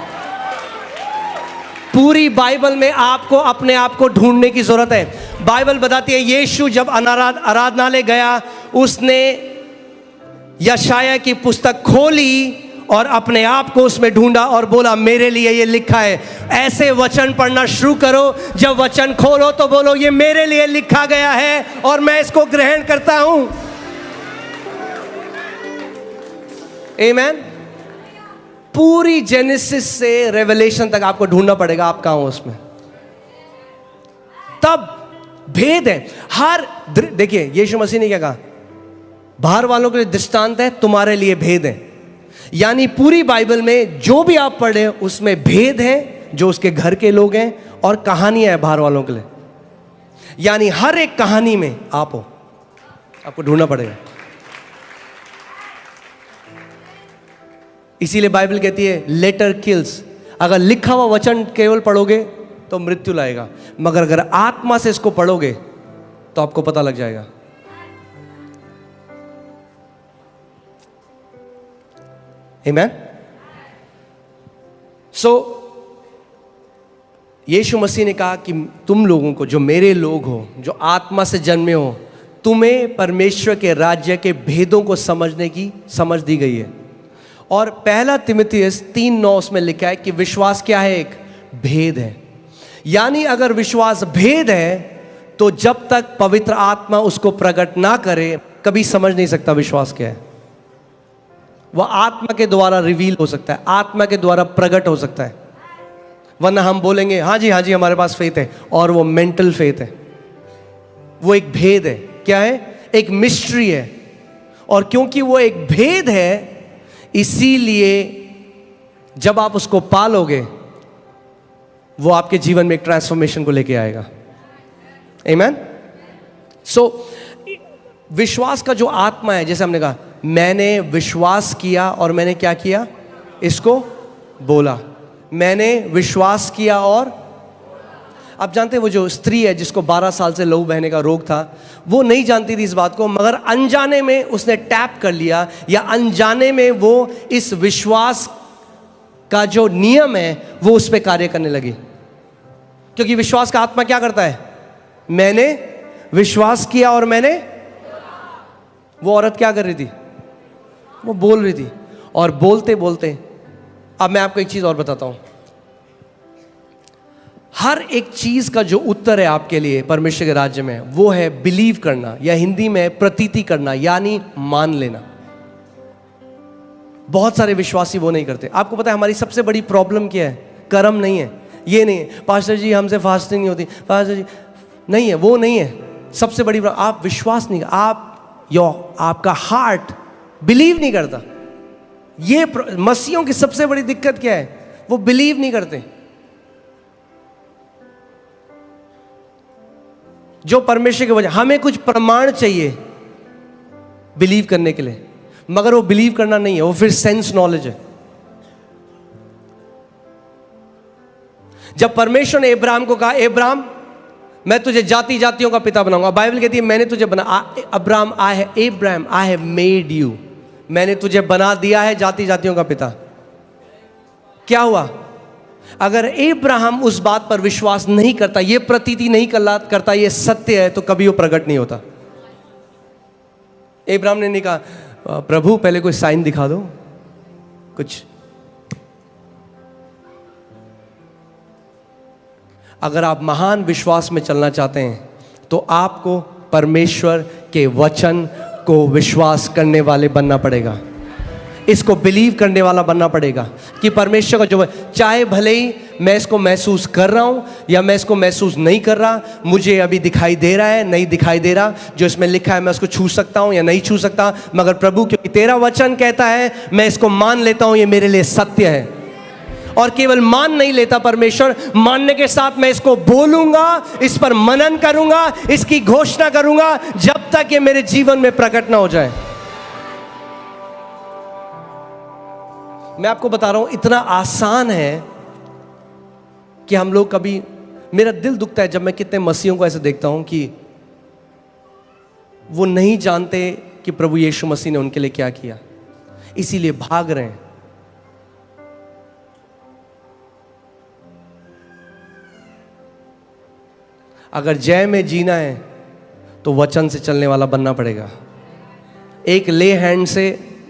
पूरी बाइबल में आपको अपने आप को ढूंढने की जरूरत है। बाइबल बताती है यीशु जब आराधनालय गया, उसने यशाया की पुस्तक खोली और अपने आप को उसमें ढूंढा और बोला मेरे लिए ये लिखा है। ऐसे वचन पढ़ना शुरू करो, जब वचन खोलो तो बोलो ये मेरे लिए लिखा गया है और मैं इसको ग्रहण करता हूं। आमेन। पूरी जेनेसिस से रेवलेशन तक आपको ढूंढना पड़ेगा आप कहां हो उसमें, तब भेद है। हर देखिए यीशु मसीह ने क्या कहा, बाहर वालों के लिए दृष्टांत है, तुम्हारे लिए भेद है। यानी पूरी बाइबल में जो भी आप पढ़े उसमें भेद है, जो उसके घर के लोग हैं, और कहानियां हैं बाहर वालों के लिए। यानी हर एक कहानी में आप हो, आपको ढूंढना पड़ेगा। इसीलिए बाइबल कहती है लेटर किल्स। अगर लिखा हुआ वचन केवल पढ़ोगे तो मृत्यु लाएगा, मगर अगर आत्मा से इसको पढ़ोगे तो आपको पता लग जाएगा। आमेन। सो यीशु मसीह ने कहा कि तुम लोगों को, जो मेरे लोग हो, जो आत्मा से जन्मे हो, तुम्हें परमेश्वर के राज्य के भेदों को समझने की समझ दी गई है। और पहला तिमुथियुस 3:9 में लिखा है कि विश्वास क्या है? एक भेद है। यानी अगर विश्वास भेद है तो जब तक पवित्र आत्मा उसको प्रकट ना करे कभी समझ नहीं सकता विश्वास क्या है। वह आत्मा के द्वारा रिवील हो सकता है, आत्मा के द्वारा प्रकट हो सकता है, वरना हम बोलेंगे हाँ जी हमारे पास फेथ है, और वो मेंटल फेथ है। वो एक भेद है। क्या है? एक मिस्ट्री है। और क्योंकि वो एक भेद है, इसीलिए जब आप उसको पालोगे वो आपके जीवन में एक ट्रांसफॉर्मेशन को लेके आएगा। आमेन। सो विश्वास का जो आत्मा है, जैसे हमने कहा मैंने विश्वास किया और मैंने क्या किया? इसको बोला। मैंने विश्वास किया और आप जानते हैं वो जो स्त्री है जिसको 12 साल से लहू बहने का रोग था, वो नहीं जानती थी इस बात को, मगर अनजाने में उसने टैप कर लिया, या अनजाने में वो इस विश्वास का जो नियम है वो उस पर कार्य करने लगी। क्योंकि विश्वास का आत्मा क्या करता है? मैंने विश्वास किया और मैंने, वो औरत क्या कर रही थी? वो बोल रही थी। और बोलते बोलते, अब मैं आपको एक चीज और बताता हूं। हर एक चीज का जो उत्तर है आपके लिए परमेश्वर के राज्य में, वो है बिलीव करना, या हिंदी में प्रतीति करना, यानी मान लेना। बहुत सारे विश्वासी वो नहीं करते। आपको पता है हमारी सबसे बड़ी प्रॉब्लम क्या है? कर्म नहीं है, ये नहीं है पास्टर जी हमसे फास्टिंग नहीं होती, पास्टर जी नहीं है, वो नहीं है। सबसे बड़ी आप विश्वास नहीं, आपका हार्ट बिलीव नहीं करता। ये मसीहों की सबसे बड़ी दिक्कत क्या है? वो बिलीव नहीं करते। जो परमेश्वर की वजह, हमें कुछ प्रमाण चाहिए बिलीव करने के लिए, मगर वो बिलीव करना नहीं है, वो फिर सेंस नॉलेज है। जब परमेश्वर ने अब्राहम को कहा, अब्राहम मैं तुझे जाति जातियों का पिता बनाऊंगा, बाइबल कहती है मैंने तुझे बना, Abraham I have made you, मैंने तुझे बना दिया है जाति जातियों का पिता। क्या हुआ? अगर अब्राहम उस बात पर विश्वास नहीं करता, ये प्रतीति नहीं करता ये सत्य है, तो कभी वो प्रकट नहीं होता। अब्राहम ने नहीं कहा प्रभु पहले कोई साइन दिखा दो कुछ। अगर आप महान विश्वास में चलना चाहते हैं तो आपको परमेश्वर के वचन को विश्वास करने वाले बनना पड़ेगा, इसको बिलीव करने वाला बनना पड़ेगा कि परमेश्वर का जो, चाहे भले ही मैं इसको महसूस कर रहा हूं या मैं इसको महसूस नहीं कर रहा, मुझे अभी दिखाई दे रहा है नहीं दिखाई दे रहा, जो इसमें लिखा है मैं उसको छू सकता हूं या नहीं छू सकता, मगर प्रभु क्योंकि तेरा वचन कहता है मैं इसको मान लेता हूं, ये मेरे लिए सत्य है। और केवल मान नहीं लेता परमेश्वर, मानने के साथ मैं इसको बोलूंगा, इस पर मनन करूंगा, इसकी घोषणा करूंगा जब तक ये मेरे जीवन में प्रकट ना हो जाए। मैं आपको बता रहा हूं इतना आसान है कि हम लोग कभी, मेरा दिल दुखता है जब मैं कितने मसीहों को ऐसे देखता हूं कि वो नहीं जानते कि प्रभु यीशु मसीह ने उनके लिए क्या किया, इसीलिए भाग रहे हैं। अगर जय में जीना है तो वचन से चलने वाला बनना पड़ेगा। एक ले हैंड से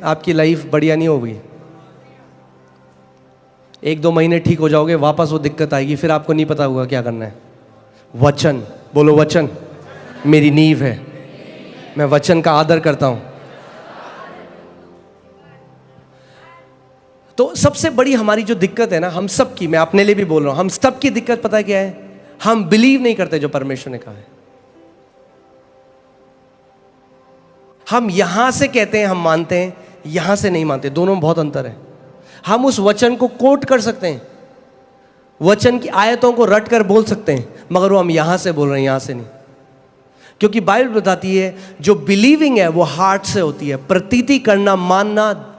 आपकी लाइफ बढ़िया नहीं होगी। 1-2 महीने ठीक हो जाओगे, वापस वो दिक्कत आएगी, फिर आपको नहीं पता होगा क्या करना है। वचन बोलो, वचन मेरी नींव है, मैं वचन का आदर करता हूं। तो सबसे बड़ी हमारी जो दिक्कत है ना, हम सब की, मैं अपने लिए भी बोल रहा हूं, हम सब की दिक्कत पता है क्या है? हम बिलीव नहीं करते जो परमेश्वर ने कहा है। हम यहां से कहते हैं हम मानते हैं, यहां से नहीं मानते, दोनों में बहुत अंतर है। हम उस वचन को कोट कर सकते हैं, वचन की आयतों को रट कर बोल सकते हैं, मगर वो हम यहां से बोल रहे हैं, यहां से नहीं। क्योंकि बाइबल बताती है जो बिलीविंग है वो हार्ट से होती है, प्रतीति करना, मानना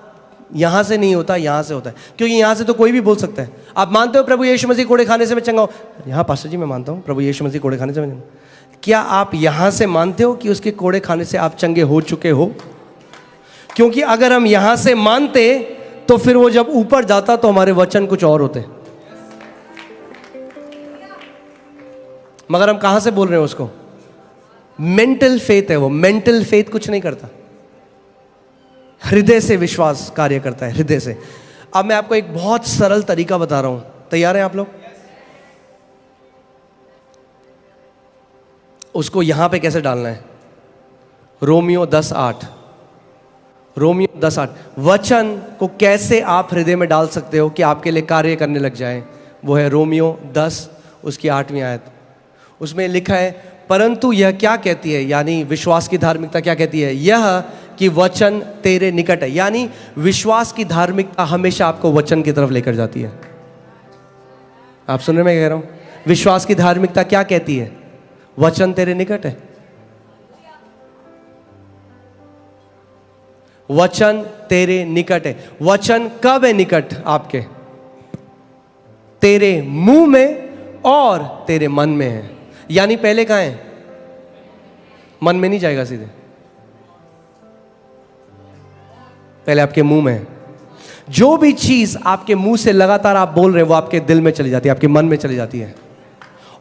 यहां से नहीं होता, यहां से होता है। क्योंकि यहां से तो कोई भी बोल सकता है। आप मानते हो प्रभु यीशु मसीह कोड़े खाने से मैं चंगा हूं? यहां पास्टर जी मैं मानता हूं प्रभु यीशु मसीह कोड़े खाने से मैं, क्या आप यहां से मानते हो कि उसके कोड़े खाने से आप चंगे हो चुके हो? क्योंकि अगर हम यहां से मानते तो फिर वो जब ऊपर जाता तो हमारे वचन कुछ और होते, मगर हम कहां से बोल रहे हैं उसको? मेंटल फेथ है वो। मेंटल फेथ कुछ नहीं करता, हृदय से विश्वास कार्य करता है, हृदय से। अब मैं आपको एक बहुत सरल तरीका बता रहा हूं, तैयार हैं आप लोग? उसको यहां पे कैसे डालना है? रोमियो 10:8, रोमियो 10:8, वचन को कैसे आप हृदय में डाल सकते हो कि आपके लिए कार्य करने लग जाए, वो है रोमियो 10 उसकी 8वीं आयत। उसमें लिखा है, परंतु यह क्या कहती है, यानी विश्वास की धार्मिकता क्या कहती है? यह कि वचन तेरे निकट है। यानी विश्वास की धार्मिकता हमेशा आपको वचन की तरफ लेकर जाती है। आप सुन रहे, मैं कह रहा हूं विश्वास की धार्मिकता क्या कहती है? वचन तेरे निकट है। वचन तेरे निकट है। वचन कब है निकट आपके? तेरे मुंह में और तेरे मन में है। यानी पहले कहां है? मन में नहीं जाएगा सीधे, पहले आपके मुंह में है। जो भी चीज आपके मुंह से लगातार आप बोल रहे हैं वो आपके दिल में चली जाती है, आपके मन में चली जाती है,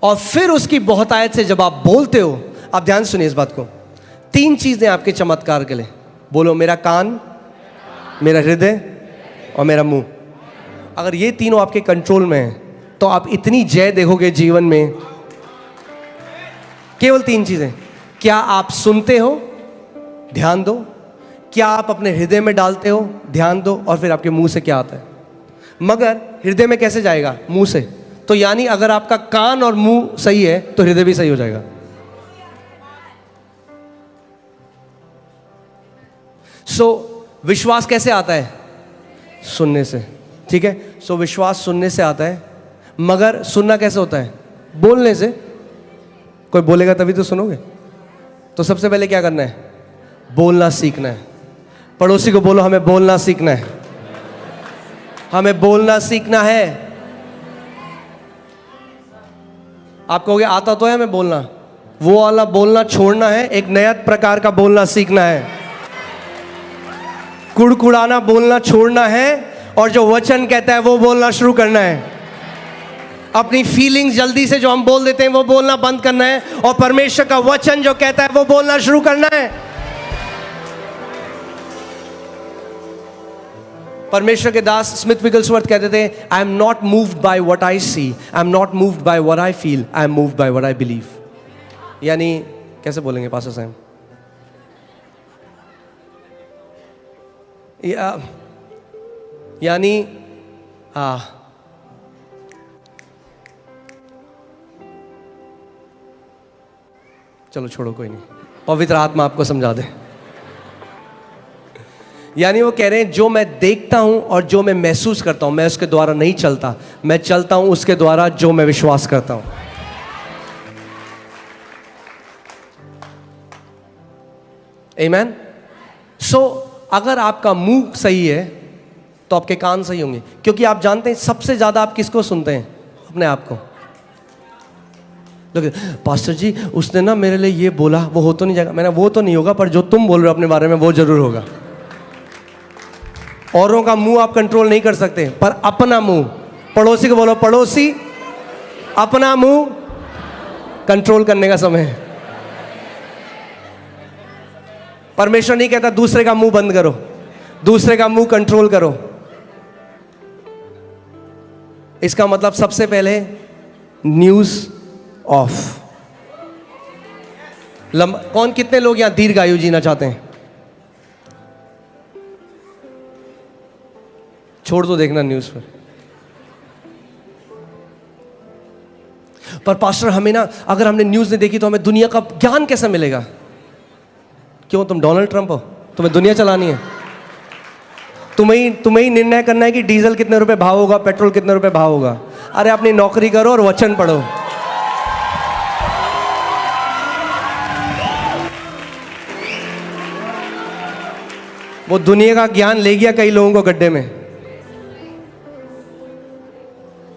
और फिर उसकी बहुतायत से जब आप बोलते हो, आप ध्यान सुनिए इस बात को, 3 चीजें आपके चमत्कार के लिए। बोलो, मेरा कान, मेरा हृदय और मेरा मुंह। अगर ये तीनों आपके कंट्रोल में है तो आप इतनी जय देखोगे जीवन में। केवल 3 चीजें, क्या आप सुनते हो, ध्यान दो, क्या आप अपने हृदय में डालते हो, ध्यान दो, और फिर आपके मुंह से क्या आता है। मगर हृदय में कैसे जाएगा? मुंह से। तो यानी अगर आपका कान और मुंह सही है तो हृदय भी सही हो जाएगा। विश्वास कैसे आता है? सुनने से। ठीक है, विश्वास सुनने से आता है, मगर सुनना कैसे होता है? बोलने से। कोई बोलेगा तभी तो सुनोगे। तो सबसे पहले क्या करना है? बोलना सीखना है। पड़ोसी को बोलो, हमें बोलना सीखना है, हमें बोलना सीखना है। आप कहोगे आता तो है हमें बोलना, वो वाला बोलना छोड़ना है, एक नया प्रकार का बोलना सीखना है। कुड़कुड़ाना बोलना छोड़ना है और जो वचन कहता है वो बोलना शुरू करना है। अपनी फीलिंग्स जल्दी से जो हम बोल देते हैं वो बोलना बंद करना है, और परमेश्वर का वचन जो कहता है वो बोलना शुरू करना है। परमेश्वर के दास स्मिथ विगलस्वर्थ कहते थे, I am not moved by what I see, I am not moved by what I feel, I am moved by what I believe. यानी कैसे बोलेंगे पास्टर साहब? यानी चलो छोड़ो, कोई नहीं, पवित्र आत्मा आपको समझा दे। यानी वो कह रहे हैं, जो मैं देखता हूं और जो मैं महसूस करता हूं, मैं उसके द्वारा नहीं चलता, मैं चलता हूं उसके द्वारा जो मैं विश्वास करता हूं। आमीन। अगर आपका मुंह सही है तो आपके कान सही होंगे, क्योंकि आप जानते हैं सबसे ज्यादा आप किसको सुनते हैं? अपने आप को। पास्टर जी उसने ना मेरे लिए ये बोला, वो हो तो नहीं जाएगा। मैंने वो तो नहीं होगा, पर जो तुम बोल रहे हो अपने बारे में वो जरूर होगा। औरों का मुंह आप कंट्रोल नहीं कर सकते, पर अपना मुंह, पड़ोसी को बोलो, पड़ोसी अपना मुंह कंट्रोल करने का समय है। परमेश्वर नहीं कहता दूसरे का मुंह बंद करो, दूसरे का मुंह कंट्रोल करो। इसका मतलब सबसे पहले न्यूज ऑफ। कौन, कितने लोग यहां दीर्घायु जीना चाहते हैं? छोड़ दो देखना न्यूज पर पास्टर हमें ना, अगर हमने न्यूज नहीं देखी तो हमें दुनिया का ज्ञान कैसे मिलेगा? क्यों, तुम डोनाल्ड ट्रंप हो? तुम्हें दुनिया चलानी है? तुम्हें ही निर्णय करना है कि डीजल कितने रुपए भाव होगा, पेट्रोल कितने रुपए भाव होगा। अरे अपनी नौकरी करो और वचन पढ़ो। वो दुनिया का ज्ञान ले गया कई लोगों को गड्ढे में।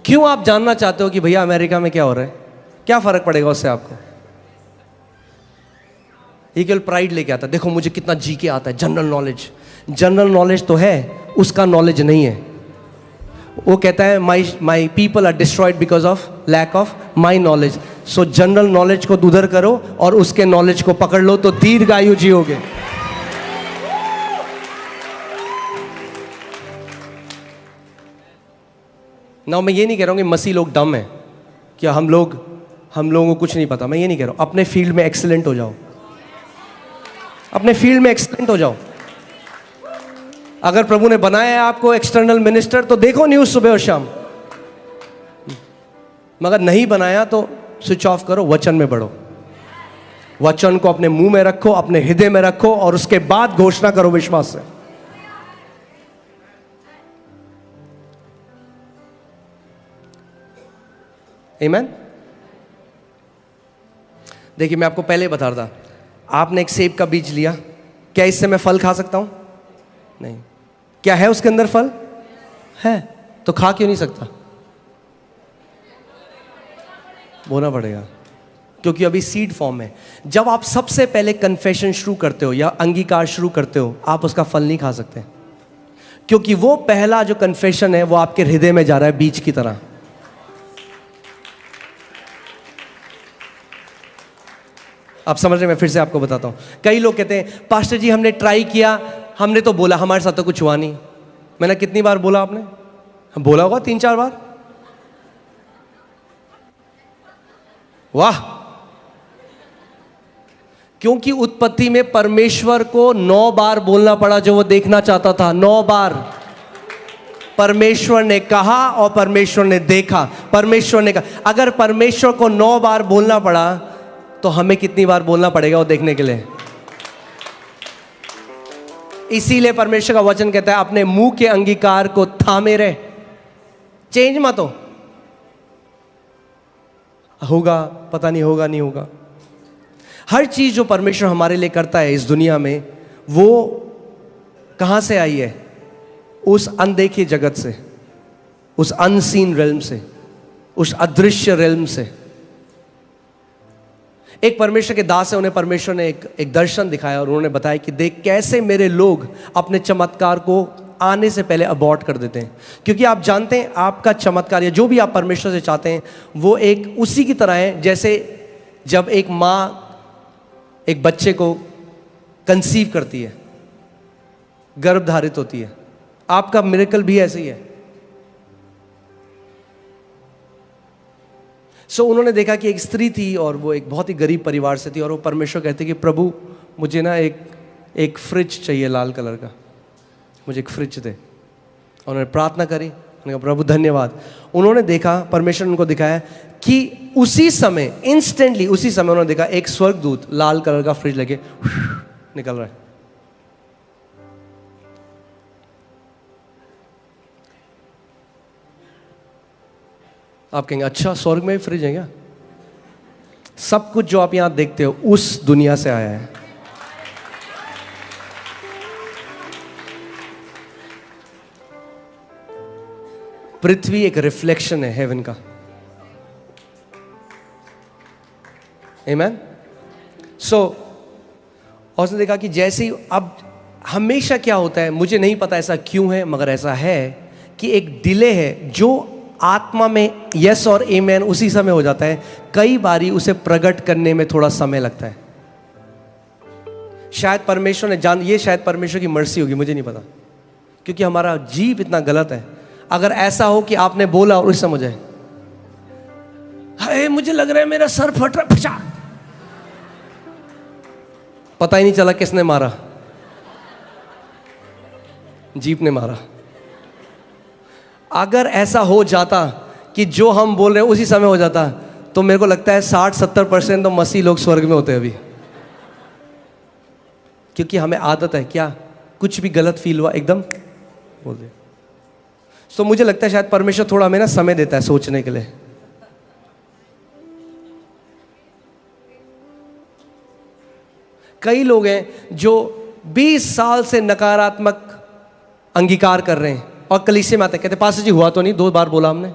क्यों आप जानना चाहते हो कि भैया अमेरिका में क्या हो रहा है? क्या फर्क पड़ेगा उससे आपको? ये केवल प्राइड लेके आता है, देखो मुझे कितना जी के आता है। जनरल नॉलेज, जनरल नॉलेज तो है, उसका नॉलेज नहीं है। वो कहता है my people are destroyed because of lack of my knowledge. So general knowledge को उधर करो और उसके नॉलेज को पकड़ लो तो दीर्घायु जियोगे। ना मैं ये नहीं कह रहा हूँ कि मसीह लोग डम है, क्या हम लोगों को कुछ नहीं पता। मैं ये नहीं कह रहा हूँ। अपने फील्ड में एक्सीलेंट हो जाओ, अपने फील्ड में एक्सीलेंट हो जाओ। अगर प्रभु ने बनाया है आपको एक्सटर्नल मिनिस्टर तो देखो न्यूज सुबह और शाम, मगर नहीं बनाया तो स्विच ऑफ करो, वचन में बढ़ो। वचन को अपने मुंह में रखो, अपने हृदय में रखो और उसके बाद घोषणा करो विश्वास से। आमीन। देखिए मैं आपको पहले ही बता रहा था, आपने एक सेब का बीज लिया, क्या इससे मैं फल खा सकता हूं? नहीं। क्या है उसके अंदर? फल है, तो खा क्यों नहीं सकता? बोलना पड़ेगा, क्योंकि अभी सीड फॉर्म है। जब आप सबसे पहले कन्फेशन शुरू करते हो या अंगीकार शुरू करते हो, आप उसका फल नहीं खा सकते, क्योंकि वो पहला जो कन्फेशन है वो आपके हृदय में जा रहा है बीज की तरह। आप समझ रहे? मैं फिर से आपको बताता हूं। कई लोग कहते हैं पास्टर जी हमने ट्राई किया, हमने तो बोला, हमारे साथ तो कुछ हुआ नहीं। मैंने कितनी बार बोला? आपने बोला होगा 3-4 बार। वाह! क्योंकि उत्पत्ति में परमेश्वर को 9 बार बोलना पड़ा जो वो देखना चाहता था। 9 बार परमेश्वर ने कहा और परमेश्वर ने देखा। परमेश्वर ने कहा, अगर परमेश्वर को 9 बार बोलना पड़ा तो हमें कितनी बार बोलना पड़ेगा वो देखने के लिए? इसीलिए परमेश्वर का वचन कहता है अपने मुंह के अंगीकार को थामे रहे, चेंज मत हो। होगा, पता नहीं होगा, नहीं होगा। हर चीज जो परमेश्वर हमारे लिए करता है इस दुनिया में, वो कहां से आई है? उस अनदेखे जगत से, उस अनसीन रेल्म से, उस अदृश्य रेल्म से। एक परमेश्वर के दास है, उन्हें परमेश्वर ने एक दर्शन दिखाया और उन्होंने बताया कि देख कैसे मेरे लोग अपने चमत्कार को आने से पहले अबॉर्ट कर देते हैं। क्योंकि आप जानते हैं आपका चमत्कार या जो भी आप परमेश्वर से चाहते हैं वो एक उसी की तरह है जैसे जब एक माँ एक बच्चे को कंसीव करती है, गर्भ धारित होती है। आपका मिरेकल भी ऐसे ही है। उन्होंने देखा कि एक स्त्री थी और वो एक बहुत ही गरीब परिवार से थी और वो परमेश्वर कहते कि प्रभु मुझे ना एक फ्रिज चाहिए लाल कलर का, मुझे एक फ्रिज दे। उन्होंने प्रार्थना करी, उन्होंने कहा प्रभु धन्यवाद। उन्होंने देखा, परमेश्वर उनको दिखाया कि उसी समय, इंस्टेंटली उसी समय उन्होंने देखा एक स्वर्गदूत लाल कलर का फ्रिज लेके निकल रहा है। आप कहेंगे अच्छा स्वर्ग में भी फ्रिज है क्या? सब कुछ जो आप यहां देखते हो उस दुनिया से आया है। पृथ्वी एक रिफ्लेक्शन है हेवन का। आमेन। और उसने देखा कि जैसे ही, अब हमेशा क्या होता है मुझे नहीं पता ऐसा क्यों है, मगर ऐसा है कि एक डिले है जो आत्मा में यस और आमेन उसी समय हो जाता है, कई बारी उसे प्रकट करने में थोड़ा समय लगता है। शायद परमेश्वर ने ये शायद परमेश्वर की मर्सी होगी, मुझे नहीं पता, क्योंकि हमारा जीव इतना गलत है। अगर ऐसा हो कि आपने बोला और उस समय हो जाए, हाय मुझे लग रहा है मेरा सर फट रहा, फचा, पता ही नहीं चला किसने मारा, जीप ने मारा। अगर ऐसा हो जाता कि जो हम बोल रहे हैं उसी समय हो जाता, तो मेरे को लगता है 60-70% तो मसीह लोग स्वर्ग में होते हैं अभी। क्योंकि हमें आदत है क्या, कुछ भी गलत फील हुआ एकदम बोल दे। तो मुझे लगता है शायद परमेश्वर थोड़ा हमें ना समय देता है सोचने के लिए। कई लोग हैं जो 20 साल से नकारात्मक अंगीकार कर रहे हैं और कलीसिया में आते कहते पास्टर जी हुआ तो नहीं, 2 बार बोला हमने।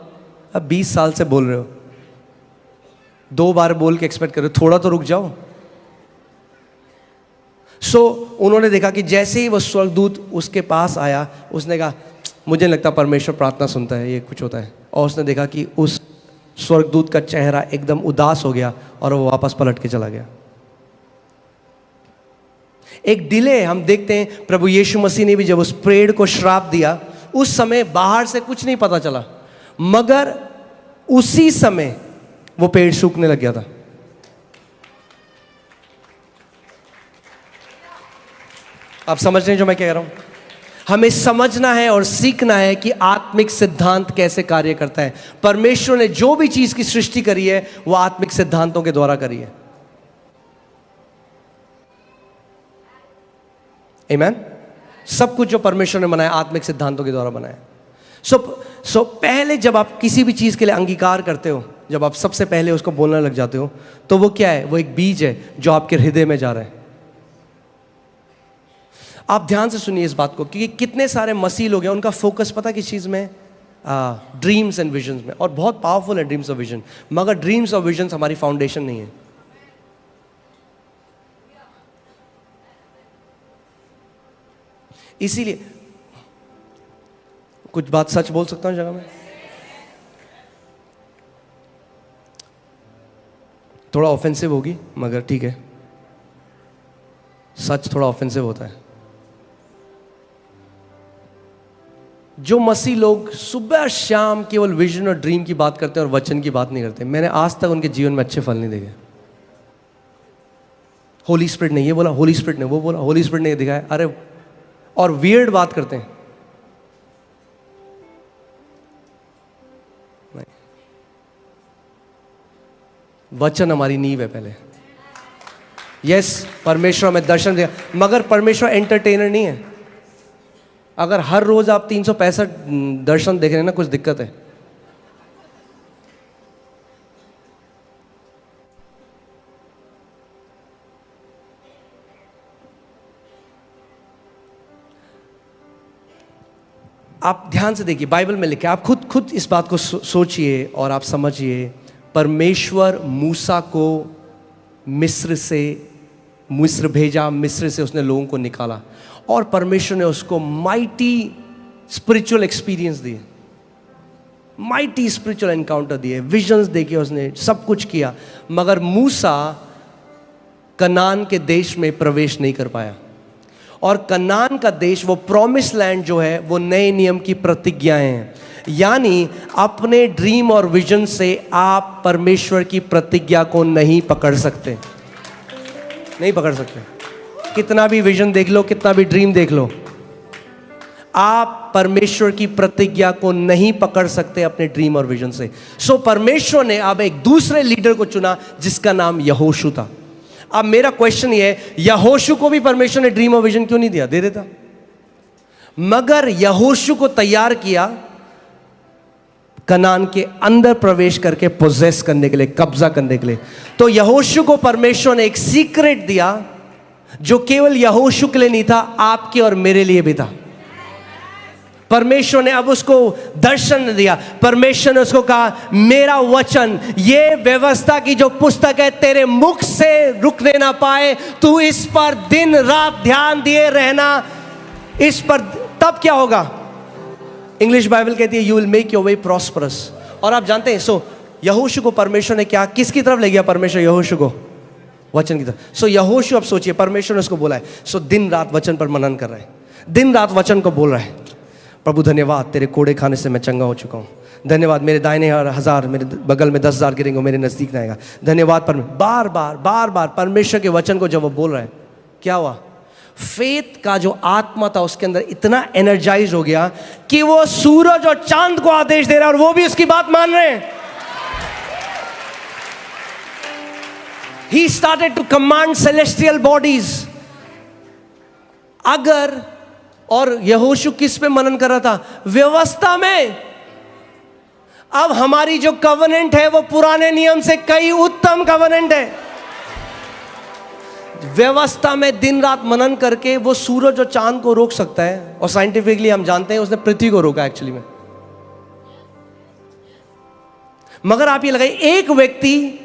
अब 20 साल से बोल रहे हो, 2 बार बोल के एक्सपेक्ट कर रहे हो, थोड़ा तो रुक जाओ। उन्होंने देखा कि जैसे ही वो स्वर्गदूत उसके पास आया, उसने कहा मुझे नहीं लगता परमेश्वर प्रार्थना सुनता है, ये कुछ होता है। और उसने देखा कि उस स्वर्गदूत का चेहरा एकदम उदास हो गया और वो वापस पलट के चला गया। एक डिले हम देखते हैं। प्रभु यीशु मसीह ने भी जब उस पेड़ को श्राप दिया, उस समय बाहर से कुछ नहीं पता चला, मगर उसी समय वो पेड़ सूखने लग गया था। आप समझ रहे हैं जो मैं कह रहा हूं? हमें समझना है और सीखना है कि आत्मिक सिद्धांत कैसे कार्य करता है। परमेश्वर ने जो भी चीज की सृष्टि करी है वो आत्मिक सिद्धांतों के द्वारा करी है। आमीन। सब कुछ जो परमेश्वर ने बनाया आत्मिक सिद्धांतों के द्वारा बनाया। सो पहले जब आप किसी भी चीज के लिए अंगीकार करते हो, जब आप सबसे पहले उसको बोलने लग जाते हो, तो वो क्या है? वो एक बीज है जो आपके हृदय में जा रहा है। आप ध्यान से सुनिए इस बात को, क्योंकि कितने सारे मसीह लोग हैं, उनका फोकस पता किस चीज में? ड्रीम्स एंड विजन्स में। और बहुत पावरफुल है ड्रीम्स और विजन, मगर ड्रीम्स और विजन्स हमारी फाउंडेशन नहीं है। इसीलिए कुछ बात सच बोल सकता हूं जगह में, थोड़ा ऑफेंसिव होगी मगर ठीक है, सच थोड़ा ऑफेंसिव होता है। जो मसीह लोग सुबह शाम केवल विजन और ड्रीम की बात करते हैं और वचन की बात नहीं करते, मैंने आज तक उनके जीवन में अच्छे फल नहीं देखे। होली स्पिरिट ने ये बोला, होली स्पिरिट ने वो बोला, होली स्पिरिट ने ये दिखाया, अरे और वियर्ड बात करते हैं। नहीं, वचन हमारी नींव है पहले। यस, परमेश्वर हमें दर्शन दिया, मगर परमेश्वर एंटरटेनर नहीं है। अगर हर रोज आप 365 दर्शन देख रहे हैं ना, कुछ दिक्कत है। आप ध्यान से देखिए, बाइबल में लिखा है, आप खुद इस बात को सोचिए और आप समझिए। परमेश्वर मूसा को मिस्र भेजा, मिस्र से उसने लोगों को निकाला और परमेश्वर ने उसको माइटी स्पिरिचुअल एक्सपीरियंस दिए, माइटी स्पिरिचुअल एनकाउंटर दिए, विजन्स देके उसने सब कुछ किया, मगर मूसा कनान के देश में प्रवेश नहीं कर पाया। और कनान का देश, वो प्रॉमिस लैंड जो है, वो नए नियम की प्रतिज्ञाएं हैं। यानी अपने ड्रीम और विजन से आप परमेश्वर की प्रतिज्ञा को नहीं पकड़ सकते, नहीं पकड़ सकते। कितना भी विजन देख लो, कितना भी ड्रीम देख लो, आप परमेश्वर की प्रतिज्ञा को नहीं पकड़ सकते अपने ड्रीम और विजन से। सो परमेश्वर ने अब एक दूसरे लीडर को चुना जिसका नाम यहोशू था। अब मेरा क्वेश्चन ये है, यहोशू को भी परमेश्वर ने ड्रीम और विजन क्यों नहीं दिया? दे देता। मगर यहोशू को तैयार किया कनान के अंदर प्रवेश करके पोजेस करने के लिए, कब्जा करने के लिए। तो यहोशू को परमेश्वर ने एक सीक्रेट दिया जो केवल यहोशू के लिए नहीं था, आपके और मेरे लिए भी था। परमेश्वर ने अब उसको दर्शन दिया। परमेश्वर ने उसको कहा, मेरा वचन, ये व्यवस्था की जो पुस्तक है, तेरे मुख से रुकने ना पाए, तू इस पर दिन रात ध्यान दिए रहना। इस पर तब क्या होगा? इंग्लिश बाइबल कहती है, you will make your way prosperous. और आप जानते हैं, सो यहोशू को परमेश्वर ने क्या, किसकी तरफ ले गया परमेश्वर यहोशू को? वचन की तरफ। सो यहोशू, अब सोचिए, परमेश्वर ने उसको बोला है, सो दिन रात वचन पर मनन कर रहा है, दिन रात वचन को बोल रहा है। प्रभु धन्यवाद, तेरे कोड़े खाने से मैं चंगा हो चुका हूँ। धन्यवाद, मेरे दाहिने 1000, मेरे बगल में 10,000 गिरेंगे, मेरे नजदीक ना आएगा। धन्यवाद। पर बार बार परमेश्वर के वचन को जब वो बोल रहा है, क्या हुआ? फेथ का जो आत्मा था उसके अंदर इतना एनर्जाइज हो गया कि वो सूरज और चांद को आदेश दे रहा है और वो भी उसकी बात मान रहे हैं। He started to command celestial bodies. अगर, और यहोशू किस पे मनन कर रहा था? व्यवस्था में। अब हमारी जो कवनेंट है वो पुराने नियम से कई उत्तम कवनेंट है। व्यवस्था में दिन रात मनन करके वो सूरज और चांद को रोक सकता है, और साइंटिफिकली हम जानते हैं उसने पृथ्वी को रोका एक्चुअली में। मगर आप ये लगाइए, एक व्यक्ति,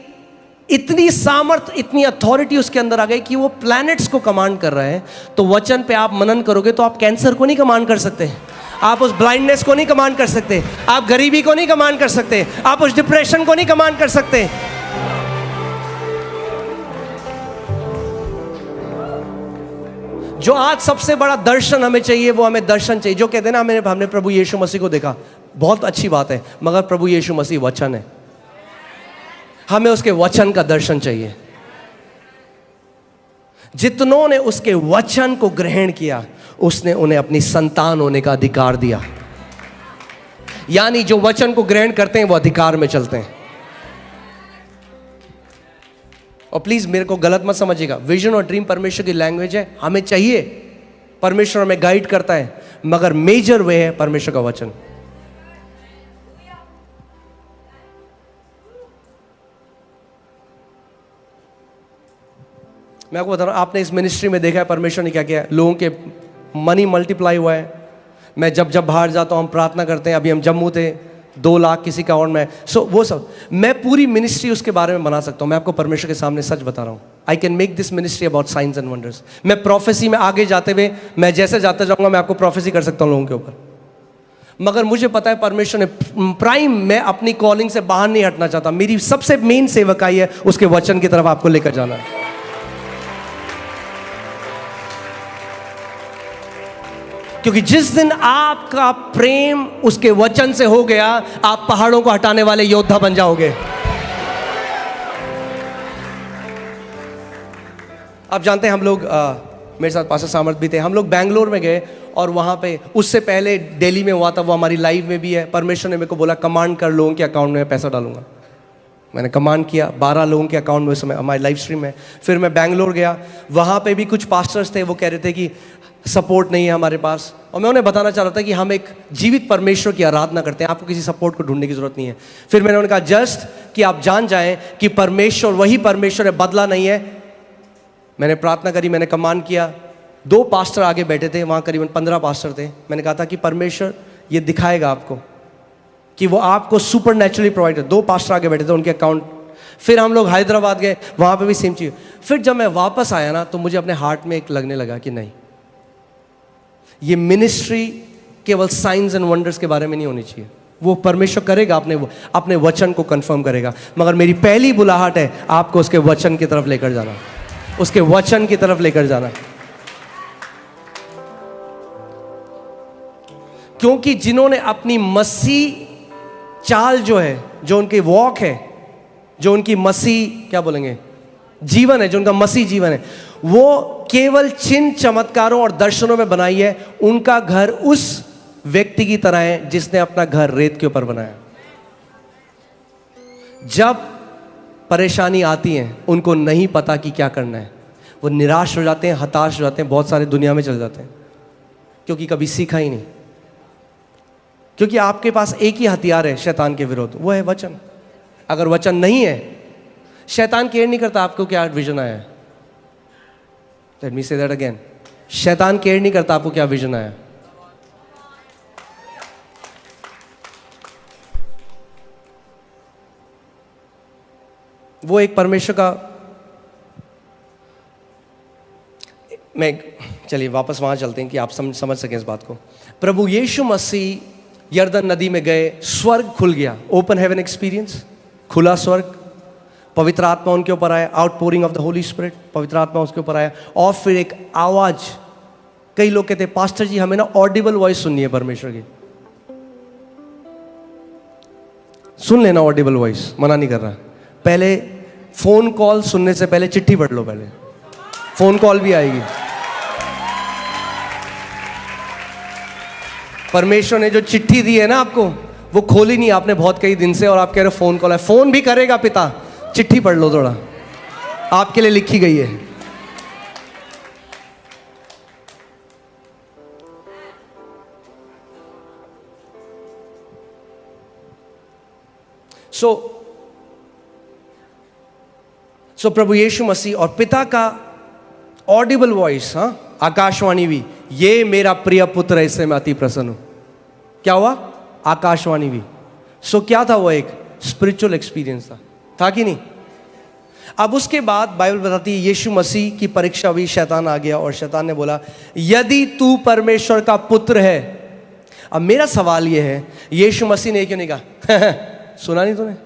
इतनी सामर्थ, इतनी अथॉरिटी उसके अंदर आ गई कि वो प्लैनेट्स को कमांड कर रहा है। तो वचन पे आप मनन करोगे तो आप कैंसर को नहीं कमांड कर सकते, आप उस ब्लाइंडनेस को नहीं कमांड कर सकते, आप गरीबी को नहीं कमांड कर सकते, आप उस डिप्रेशन को नहीं कमांड कर सकते। जो आज सबसे बड़ा दर्शन हमें चाहिए, वो हमें दर्शन चाहिए जो कहते हैं ना, हमने प्रभु यीशु मसीह को देखा, बहुत अच्छी बात है, मगर प्रभु यीशु मसीह वचन है, हमें उसके वचन का दर्शन चाहिए। जितनों ने उसके वचन को ग्रहण किया, उसने उन्हें अपनी संतान होने का अधिकार दिया। यानी जो वचन को ग्रहण करते हैं वो अधिकार में चलते हैं। और प्लीज मेरे को गलत मत समझिएगा, विजन और ड्रीम परमेश्वर की लैंग्वेज है, हमें चाहिए, परमेश्वर हमें गाइड करता है, मगर मेजर वे है परमेश्वर का वचन। मैं आपको बता रहा हूं, आपने इस मिनिस्ट्री में देखा है परमेश्वर ने क्या किया है, लोगों के मनी मल्टीप्लाई हुआ है। मैं जब बाहर जाता हूं, हम प्रार्थना करते हैं, अभी हम जम्मू थे, 2 लाख किसी का और में, सो वो सब, मैं पूरी मिनिस्ट्री उसके बारे में बना सकता हूं। मैं आपको परमेश्वर के सामने सच बता रहा हूं, I can make this ministry about science and wonders. मैं प्रोफेसी में आगे जाते हुए, मैं जैसे जाता जाऊंगा, मैं आपको प्रोफेसी कर सकता हूं लोगों के ऊपर। मगर मुझे पता है परमेश्वर ने प्राइम, मैं अपनी कॉलिंग से बाहर नहीं हटना चाहता। मेरी सबसे मेन सेवकाई है उसके वचन की तरफ आपको लेकर जाना है। क्योंकि जिस दिन आपका प्रेम उसके वचन से हो गया, आप पहाड़ों को हटाने वाले योद्धा बन जाओगे। आप जानते हैं हम लोग मेरे साथ पास्टर सामर्थ भी थे, हम लोग बैंगलोर में गए और वहाँ पे उससे पहले दिल्ली में हुआ था, वो हमारी लाइव में भी है। परमेश्वर ने मेरे को बोला कमांड कर लोगों के अकाउंट में पैसा डालूंगा। मैंने कमांड किया, 12 लोगों के अकाउंट में उस समय हमारी लाइव स्ट्रीम में। फिर मैं बैंगलोर गया, वहाँ पे भी कुछ पास्टर्स थे, वो कह रहे थे कि सपोर्ट नहीं है हमारे पास, और मैं उन्हें बताना चाह रहा था कि हम एक जीवित परमेश्वर की आराधना करते हैं, आपको किसी सपोर्ट को ढूंढने की जरूरत नहीं है। फिर मैंने उन्हें कहा जस्ट कि आप जान जाएं कि परमेश्वर वही परमेश्वर है, बदला नहीं है। मैंने प्रार्थना करी, मैंने कमांड किया। 2 पास्टर आगे बैठे थे, वहाँ करीबन 15 पास्टर थे। मैंने कहा था कि परमेश्वर ये दिखाएगा आपको कि वो आपको सुपर नेचुरली प्रोवाइड है। 2 पास्टर आगे बैठे थे, उनके अकाउंट। फिर हम लोग हैदराबाद गए, वहाँ पे भी सेम चीज़। फिर जब मैं वापस आया ना, तो मुझे अपने हार्ट में एक लगने लगा कि नहीं, ये मिनिस्ट्री केवल साइंस एंड वंडर्स के बारे में नहीं होनी चाहिए। वो परमेश्वर करेगा, अपने वचन को कंफर्म करेगा, मगर मेरी पहली बुलाहट है आपको उसके वचन की तरफ लेकर जाना, उसके वचन की तरफ लेकर जाना। क्योंकि जिन्होंने अपनी मसीह चाल जो है, जो उनकी वॉक है, जो उनकी मसीह क्या बोलेंगे जीवन है, जो उनका मसीह जीवन है, वो केवल चिन्ह चमत्कारों और दर्शनों में बनाई है। उनका घर उस व्यक्ति की तरह है जिसने अपना घर रेत के ऊपर बनाया। जब परेशानी आती है, उनको नहीं पता कि क्या करना है, वो निराश हो जाते हैं, हताश हो जाते हैं, बहुत सारे दुनिया में चले जाते हैं, क्योंकि कभी सीखा ही नहीं। क्योंकि आपके पास एक ही हथियार है शैतान के विरोध, वो है वचन। अगर वचन नहीं है, शैतान केयर नहीं करता आपको क्या विजन आया है। Let me say that again, शैतान केयर नहीं करता आपको क्या विजन आया। वो एक परमेश्वर का, मैं चलिए वापस वहां चलते हैं कि आप समझ सकें इस बात को। प्रभु यीशु मसीह यरदन नदी में गए, स्वर्ग खुल गया, ओपन हेवन एक्सपीरियंस, खुला स्वर्ग, पवित्र आत्मा उनके ऊपर आया, outpouring of the Holi spirit, पवित्र आत्मा उसके ऊपर आया। और फिर एक आवाज, कई लोग कहते हैं पास्टर जी हमें ना ऑडिबल वॉइस सुननी है परमेश्वर की। सुन लेना ऑडिबल वॉइस, मना नहीं कर रहा। पहले फोन कॉल सुनने से पहले चिट्ठी पढ़ लो, पहले फोन कॉल भी आएगी। परमेश्वर ने जो चिट्ठी दी है ना आपको, वो खोली नहीं आपने बहुत कई दिन से, और आप कह रहे हो फोन कॉल है। फोन भी करेगा पिता, चिट्ठी पढ़ लो थोड़ा, आपके लिए लिखी गई है। सो प्रभु यीशु मसीह और पिता का ऑडिबल वॉइस, हाँ, आकाशवाणी भी, ये मेरा प्रिय पुत्र है, इससे मैं अति प्रसन्न हूं। क्या हुआ? आकाशवाणी भी। सो क्या था वो? एक स्पिरिचुअल एक्सपीरियंस था कि नहीं? अब उसके बाद बाइबल बताती है यीशु मसीह की परीक्षा हुई, शैतान आ गया और शैतान ने बोला यदि तू परमेश्वर का पुत्र है। अब मेरा सवाल यह है, यीशु मसीह ने क्यों नहीं कहा सुना नहीं तूने?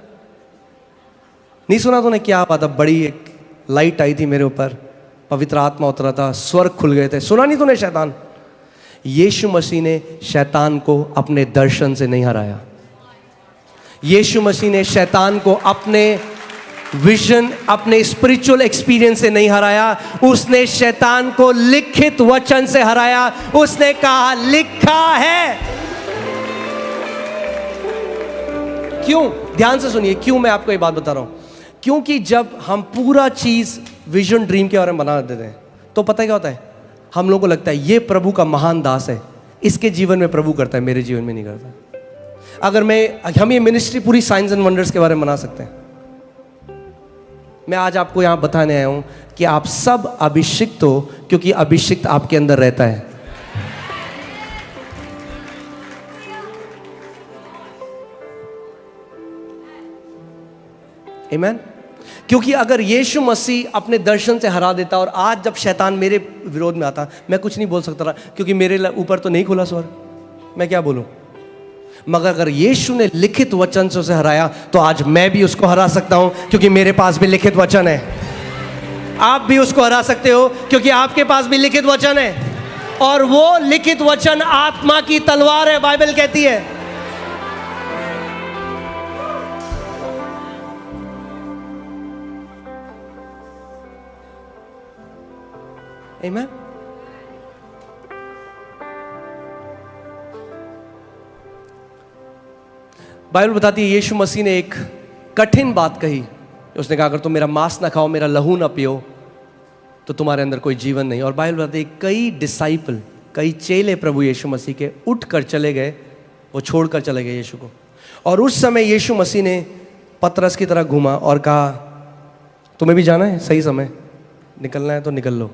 नहीं सुना तूने? क्या बात है, बड़ी एक लाइट आई थी मेरे ऊपर, पवित्र आत्मा उतरा था, स्वर्ग खुल गए थे। सुना नहीं तूने शैतान? यीशु मसीह ने शैतान को अपने दर्शन से नहीं हराया। यीशु मसीह ने शैतान को अपने विजन, अपने स्पिरिचुअल एक्सपीरियंस से नहीं हराया। उसने शैतान को लिखित वचन से हराया। उसने कहा लिखा है। क्यों? ध्यान से सुनिए क्यों मैं आपको ये बात बता रहा हूं। क्योंकि जब हम पूरा चीज विजन ड्रीम के बारे में बना देते हैं तो पता क्या होता है, हम लोगों को लगता है ये प्रभु का महान दास है, इसके जीवन में प्रभु करता है, मेरे जीवन में नहीं करता। अगर हम ये मिनिस्ट्री पूरी साइंस एंड वंडर्स के बारे में बना सकते हैं। मैं आज आपको यहां बताने आया हूं कि आप सब अभिषिक्त हो, क्योंकि अभिषिक्त आपके अंदर रहता है। आमीन। क्योंकि अगर यीशु मसीह अपने दर्शन से हरा देता, और आज जब शैतान मेरे विरोध में आता, मैं कुछ नहीं बोल सकता था क्योंकि मेरे ऊपर तो नहीं खुला स्वर्ग, मैं क्या बोलूं। मगर अगर यीशु ने लिखित वचन से उसे हराया तो आज मैं भी उसको हरा सकता हूं, क्योंकि मेरे पास भी लिखित वचन है। आप भी उसको हरा सकते हो क्योंकि आपके पास भी लिखित वचन है। और वो लिखित वचन आत्मा की तलवार है, बाइबल कहती है। आमीन। बाइबल बताती है यीशु मसीह ने एक कठिन बात कही। उसने कहा अगर तुम मेरा मांस ना खाओ, मेरा लहू ना पियो, तो तुम्हारे अंदर कोई जीवन नहीं। और बाइबल बताती है कई डिसाइपल, कई चेले प्रभु यीशु मसीह के उठ कर चले गए, वो छोड़कर चले गए यीशु को। और उस समय यीशु मसीह ने पतरस की तरह घूमा और कहा तुम्हें भी जाना है, सही समय निकलना है तो निकल लो।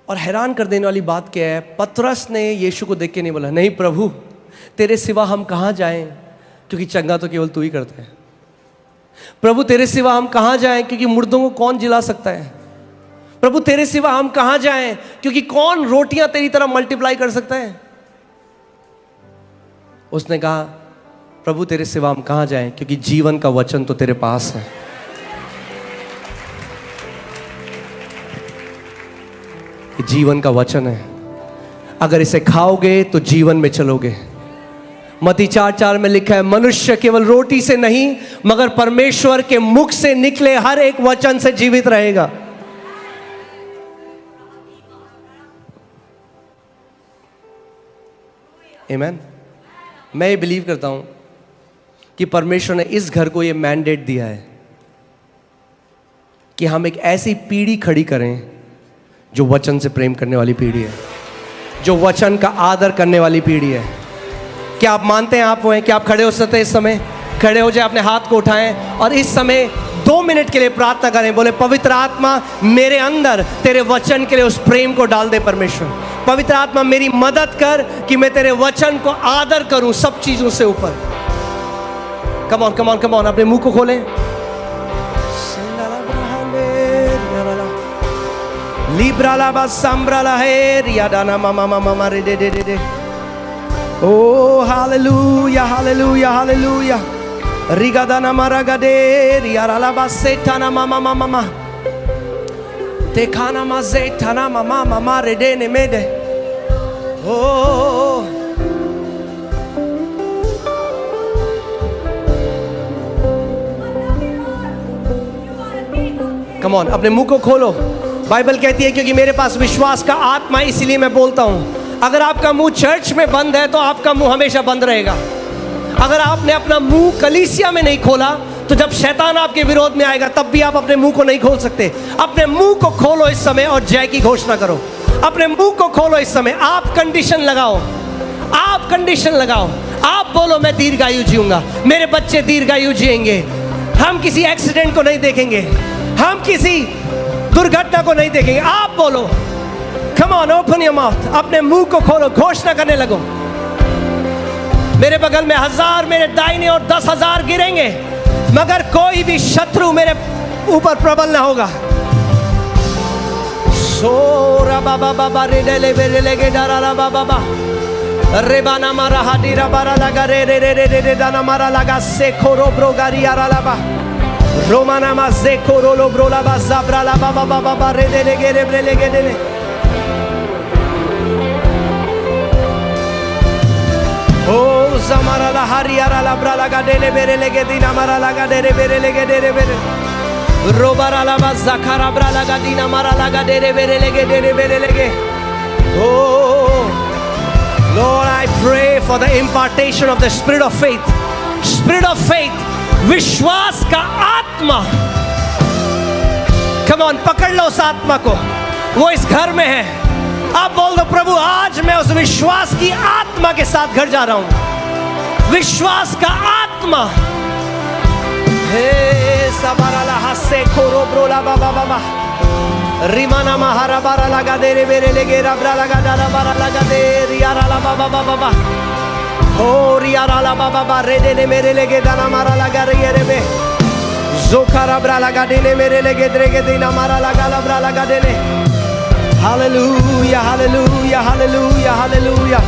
और हैरान कर देने वाली बात क्या है, पतरस ने यीशु को देख के नहीं बोला नहीं प्रभु तेरे सिवा हम कहाँ जाएं, क्योंकि चंगा तो केवल तू ही करता है। प्रभु तेरे सिवा हम कहाँ जाएं, क्योंकि मुर्दों को कौन जिला सकता है। प्रभु तेरे सिवा हम कहाँ जाएं, क्योंकि कौन रोटियां तेरी तरह मल्टीप्लाई कर सकता है। उसने कहा प्रभु तेरे सिवा हम कहाँ जाएं, क्योंकि जीवन का वचन तो तेरे पास है। जीवन का वचन है, अगर इसे खाओगे तो जीवन में चलोगे। मत्ती 4:4 में लिखा है मनुष्य केवल रोटी से नहीं मगर परमेश्वर के मुख से निकले हर एक वचन से जीवित रहेगा। आमीन। मैं ये बिलीव करता हूं कि परमेश्वर ने इस घर को ये मैंडेट दिया है कि हम एक ऐसी पीढ़ी खड़ी करें जो वचन से प्रेम करने वाली पीढ़ी है, जो वचन का आदर करने वाली पीढ़ी है। क्या आप मानते हैं आप वो हैं? क्या आप खड़े हो सकते हैं? इस समय खड़े हो जाए, अपने हाथ को उठाएं और इस समय 2 मिनट के लिए प्रार्थना करें। बोले पवित्र आत्मा मेरे अंदर तेरे वचन के लिए उस प्रेम को डाल दे। परमेश्वर पवित्र आत्मा मेरी मदद कर कि मैं तेरे वचन को आदर करूं सब चीजों से ऊपर। Come on come on come on, अपने मुंह को खोलें। लिब्राला बसम्ब्राला है रियादाना मामा मामा रे दे दे दे। ओ हालेलुया हालेलुया हालेलुया। रिगादाना मारागादे रियाराला बसेटाना मामा मामा मामा। तेखाना माजेटाना मामा मामा रे दे ने मेदे। ओ कम ऑन, अपने मुंह को खोलो। बाइबल कहती है क्योंकि मेरे पास विश्वास का आत्मा है इसलिए मैं बोलता हूं। अगर आपका मुंह चर्च में बंद है तो आपका मुंह हमेशा बंद रहेगा। अगर आपने अपना मुंह कलीसिया में नहीं खोला तो जब शैतान आपके विरोध में आएगा तब भी आप अपने मुंह को नहीं खोल सकते। अपने मुंह को खोलो इस समय और जय की घोषणा करो। अपने मुंह को खोलो इस समय। आप कंडीशन लगाओ, आप कंडीशन लगाओ। आप बोलो मैं दीर्घायु जीऊंगा, मेरे बच्चे दीर्घायु जिएंगे, हम किसी एक्सीडेंट को नहीं देखेंगे, हम किसी दुर्घटना को नहीं देखेंगे। आप बोलो, come on, open your mouth, अपने मुंह को खोलो, घोषणा करने लगो। मेरे बगल में 1000 मेरे दाहिने और 10,000 गिरेंगे मगर कोई भी शत्रु मेरे ऊपर प्रबल ना होगा। सोरा बाबा बाबा रे ले बेरे लेगे डारा बाबा बा रे बाना मारा हाडीरा बारा लगा रे रे रे रे रे दाना मारा लगा से खोरो ब्रोगारी आरा लाबा रोमाना माजे कोरोलो ब्रोला बा जाब्रा ला बाबा बाबा बा रे दे लेगे रे रे लेगे दे ले। ओ जमारा ला हरियारा ला ब्रा लगा दे ले बेरे लेगे दीना मारा लगा दे रे बेरे लेगे दे रे बेरे रोबारा ला बा जखारा ब्रा लगा दीना मारा लगा दे रे बेरे लेगे दे रे बेरे लेगे। Oh Lord, I pray for the impartation of the spirit of faith, spirit of faith, विश्वास का आत्मा। Come on, पकड़ लो उस आत्मा को, वो इस घर में है। आप बोल दो प्रभु आज मैं उस विश्वास की आत्मा के साथ घर जा रहा हूं। विश्वास का आत्मा हे सबारा ला हसे खोरो ब्रोला बाबा बाबा रिमाना महारा बारा लगा दे रे बेरे लेगे रबरा लगा डारा बारा लगा दे रियारा ला बाबा बाबा बाबा हो रियारा ला बाबा बा रे दे ने मेरे लेगे दाना मारा लगा रे रे बे जोखा रबरा लगा दे ने मेरे लेगे द्रेगे देना मारा लगा रबरा लगा दे ने। Hallelujah hallelujah hallelujah hallelujah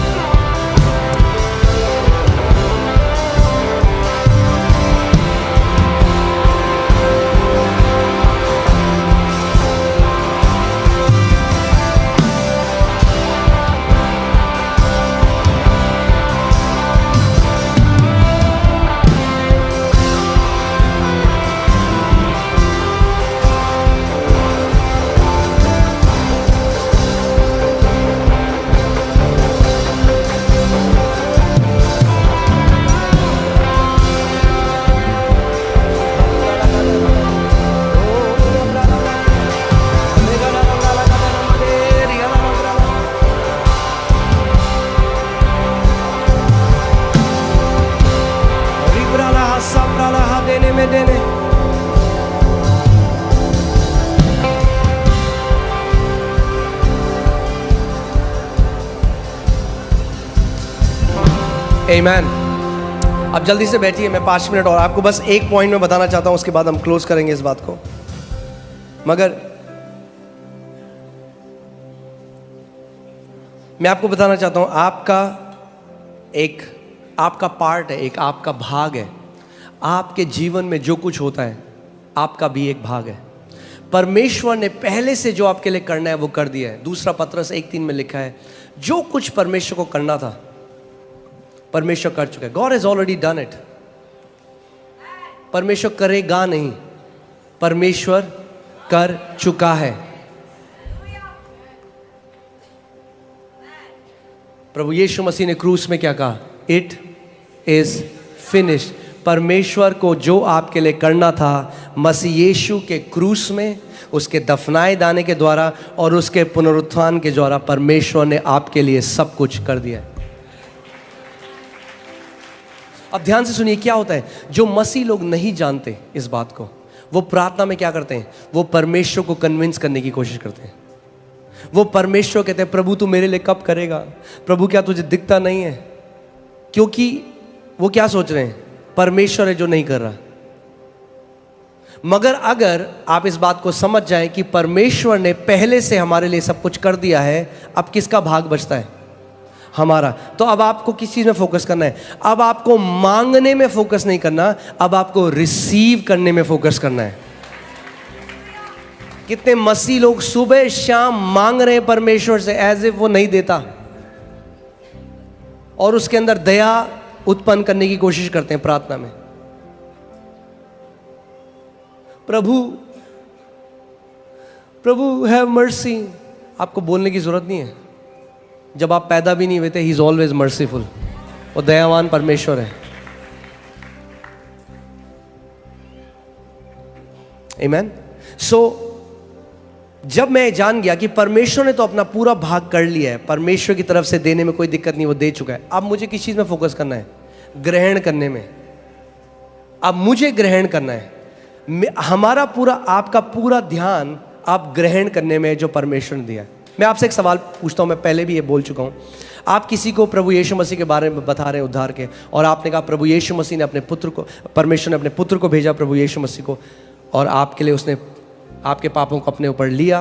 amen. अब जल्दी से बैठिए, मैं 5 मिनट और आपको बस एक पॉइंट में बताना चाहता हूं, उसके बाद हम क्लोज करेंगे इस बात को। मगर मैं आपको बताना चाहता हूं, आपका पार्ट है, एक आपका भाग है। आपके जीवन में जो कुछ होता है आपका भी एक भाग है। परमेश्वर ने पहले से जो आपके लिए करना है वो कर दिया है। दूसरा पत्रस 1:3 में लिखा है, जो कुछ परमेश्वर को करना था परमेश्वर कर चुका है। God has already done it. परमेश्वर करेगा नहीं, परमेश्वर कर चुका है। प्रभु यीशु मसीह ने क्रूस में क्या कहा? It is finished. परमेश्वर को जो आपके लिए करना था मसीह यीशु के क्रूस में, उसके दफनाए जाने के द्वारा और उसके पुनरुत्थान के द्वारा परमेश्वर ने आपके लिए सब कुछ कर दिया। अब ध्यान से सुनिए क्या होता है। जो मसीह लोग नहीं जानते इस बात को, वो प्रार्थना में क्या करते हैं? वो परमेश्वर को कन्विंस करने की कोशिश करते हैं। वो परमेश्वर कहते हैं, प्रभु तू मेरे लिए कब करेगा? प्रभु क्या तुझे दिखता नहीं है? क्योंकि वो क्या सोच रहे हैं? परमेश्वर है जो नहीं कर रहा। मगर अगर आप इस बात को समझ जाएं कि परमेश्वर ने पहले से हमारे लिए सब कुछ कर दिया है, अब किसका भाग बचता है? हमारा। तो अब आपको किस चीज में फोकस करना है? अब आपको मांगने में फोकस नहीं करना, अब आपको रिसीव करने में फोकस करना है। कितने मसीह लोग सुबह शाम मांग रहे हैं परमेश्वर से, एज इफ वो नहीं देता, और उसके अंदर दया उत्पन्न करने की कोशिश करते हैं प्रार्थना में। प्रभु हैव मर्सी। आपको बोलने की जरूरत नहीं है। जब आप पैदा भी नहीं हुए थे, ही इज ऑलवेज मर्सीफुल। वो दयावान परमेश्वर है। आमेन। सो जब मैं जान गया कि परमेश्वर ने तो अपना पूरा भाग कर लिया है, परमेश्वर की तरफ से देने में कोई दिक्कत नहीं, वो दे चुका है। अब मुझे किस चीज में फोकस करना है? ग्रहण करने में। अब मुझे ग्रहण करना है। हमारा पूरा, आपका पूरा ध्यान आप ग्रहण करने में जो परमेश्वर ने दिया है। मैं आपसे एक सवाल पूछता हूं, मैं पहले भी ये बोल चुका हूं। आप किसी को प्रभु यीशु मसीह के बारे में बता रहे हैं, उद्धार के, और आपने कहा प्रभु यीशु मसीह ने अपने पुत्र को, परमेश्वर ने अपने पुत्र को भेजा, प्रभु यीशु मसीह को, और आपके लिए उसने आपके पापों को अपने ऊपर लिया,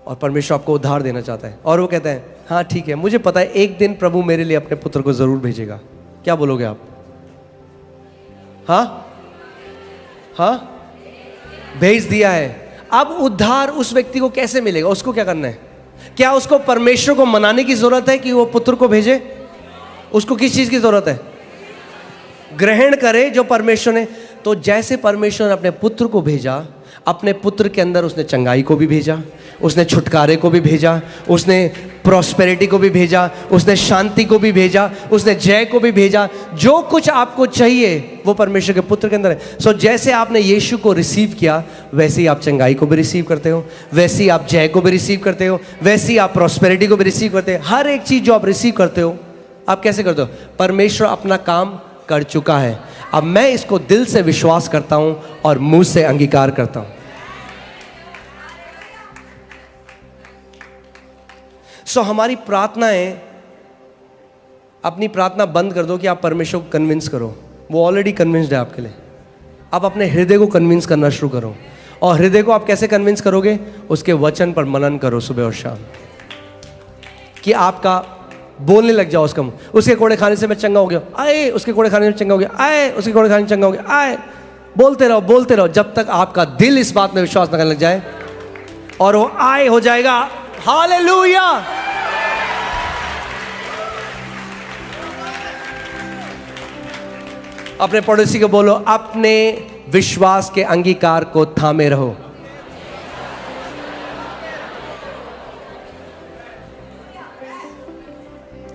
और परमेश्वर आपको उद्धार देना चाहता है। और वो कहते हैं, हाँ ठीक है, मुझे पता है एक दिन प्रभु मेरे लिए अपने पुत्र को जरूर भेजेगा। क्या बोलोगे आप? हाँ, भेज दिया है। अब उद्धार उस व्यक्ति को कैसे मिलेगा? उसको क्या करना है? क्या उसको परमेश्वर को मनाने की जरूरत है कि वो पुत्र को भेजे? उसको किस चीज की जरूरत है? ग्रहण करे जो परमेश्वर ने। तो जैसे परमेश्वर ने अपने पुत्र को भेजा, अपने पुत्र के अंदर उसने चंगाई को भी भेजा, उसने छुटकारे को भी भेजा, उसने प्रॉस्पेरिटी को भी भेजा, उसने शांति को भी भेजा, उसने जय को भी भेजा। जो कुछ आपको चाहिए वो परमेश्वर के पुत्र के अंदर है। सो जैसे आपने यीशु को रिसीव किया, वैसे ही आप चंगाई को भी रिसीव करते हो, वैसे ही आप जय को भी रिसीव करते हो, वैसे ही आप प्रॉस्पेरिटी को भी रिसीव करते हो। हर एक चीज जो आप रिसीव करते हो, आप कैसे करते हो? परमेश्वर अपना काम कर चुका है। अब मैं इसको दिल से विश्वास करता हूं और मुंह से अंगीकार करता हूं। सो हमारी प्रार्थनाएं, अपनी प्रार्थना बंद कर दो कि आप परमेश्वर को कन्विंस करो। वो ऑलरेडी कन्विंस्ड है आपके लिए। आप अपने हृदय को कन्विंस करना शुरू करो। और हृदय को आप कैसे कन्विंस करोगे? उसके वचन पर मनन करो सुबह और शाम, कि आपका बोलने लग जाओ उसका मुंह। उसके कोड़े खाने से मैं चंगा हो गया, आए। उसके कोड़े खाने में चंगा हो गया, आए। उसके कोड़े खाने में चंगा हो गया, आए। बोलते रहो जब तक आपका दिल इस बात में विश्वास न करने लग जाए, और वो आए हो जाएगा। हालेलुया। अपने पड़ोसी को बोलो, अपने विश्वास के अंगीकार को थामे रहो।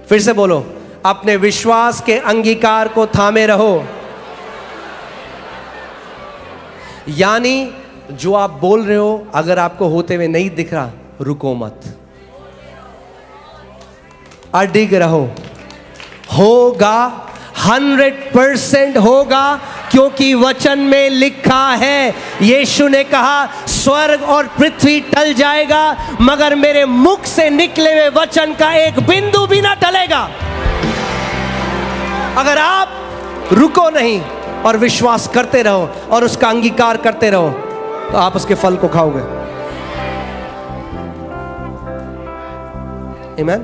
फिर से बोलो, अपने विश्वास के अंगीकार को थामे रहो। यानी जो आप बोल रहे हो, अगर आपको होते हुए नहीं दिख रहा, रुको मत, अडिग रहो। होगा, 100% होगा, क्योंकि वचन में लिखा है। यीशु ने कहा, स्वर्ग और पृथ्वी टल जाएगा, मगर मेरे मुख से निकले हुए वचन का एक बिंदु भी ना टलेगा। अगर आप रुको नहीं और विश्वास करते रहो और उसका अंगीकार करते रहो तो आप उसके फल को खाओगे। आमीन।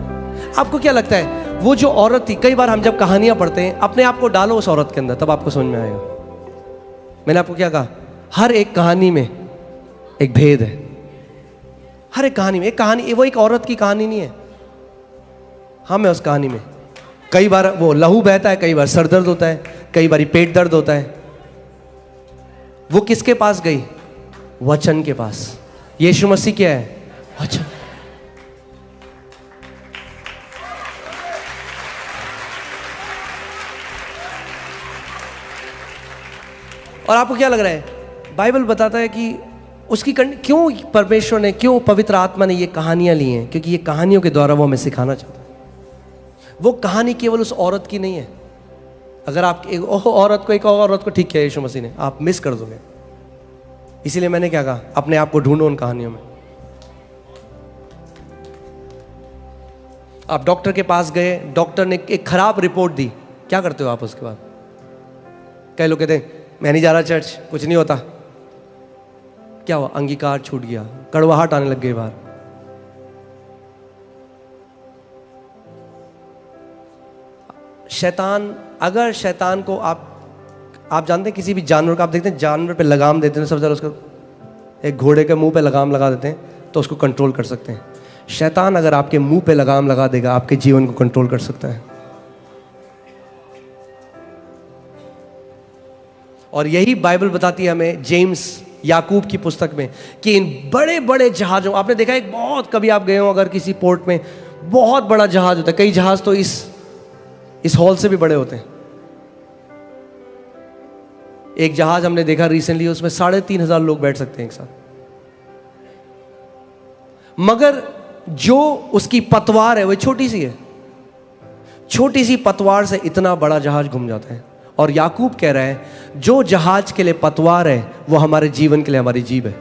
आपको क्या लगता है वो जो औरत थी, कई बार हम जब कहानियां पढ़ते हैं अपने आप को डालो उस औरत के अंदर, तब आपको समझ में आएगा। मैंने आपको क्या कहा, हर एक कहानी में एक भेद है। हर एक कहानी में एक कहानी, वो एक औरत की कहानी नहीं है। हम है उस कहानी में। कई बार वो लहू बहता है, कई बार सर दर्द होता है, कई बार पेट दर्द होता है। वो किसके पास गई? वचन के पास। यीशु मसीह क्या है? वचन। और आपको क्या लग रहा है, बाइबल बताता है कि उसकी क्यों परमेश्वर ने, क्यों पवित्र आत्मा ने ये कहानियां ली हैं? क्योंकि ये कहानियों के द्वारा वो हमें सिखाना चाहता है। वो कहानी केवल उस औरत की नहीं है। अगर आप एक औरत को, एक औरत को ठीक किया यीशु मसीह ने, आप मिस कर दोगे। इसीलिए मैंने क्या कहा, अपने आप को ढूंढो उन कहानियों में। आप डॉक्टर के पास गए, डॉक्टर ने एक खराब रिपोर्ट दी, क्या करते हो आप उसके बाद? कई लोग कहते हैं मैं नहीं जा रहा चर्च, कुछ नहीं होता। क्या हुआ? अंगीकार छूट गया, कड़वाहट आने लग गई बाहर। शैतान, अगर शैतान को आप जानते हैं, किसी भी जानवर का आप देखते हैं, जानवर पे लगाम देते हैं, सबसे ज़्यादा उसको एक घोड़े के मुंह पे लगाम लगा देते हैं तो उसको कंट्रोल कर सकते हैं। शैतान अगर आपके मुंह पे लगाम लगा देगा, आपके जीवन को कंट्रोल कर सकता है। और यही बाइबल बताती है हमें, जेम्स याकूब की पुस्तक में, कि इन बड़े बड़े जहाजों, आपने देखा एक बहुत, कभी आप गए हो अगर किसी पोर्ट में, बहुत बड़ा जहाज होता है। कई जहाज तो इस हॉल से भी बड़े होते हैं। एक जहाज हमने देखा रिसेंटली, उसमें 3,500 लोग बैठ सकते हैं एक साथ। मगर जो उसकी पतवार है वो छोटी सी है। छोटी सी पतवार से इतना बड़ा जहाज घूम जाता है। और याकूब कह रहा है, जो जहाज के लिए पतवार है वो हमारे जीवन के लिए हमारी जीभ है।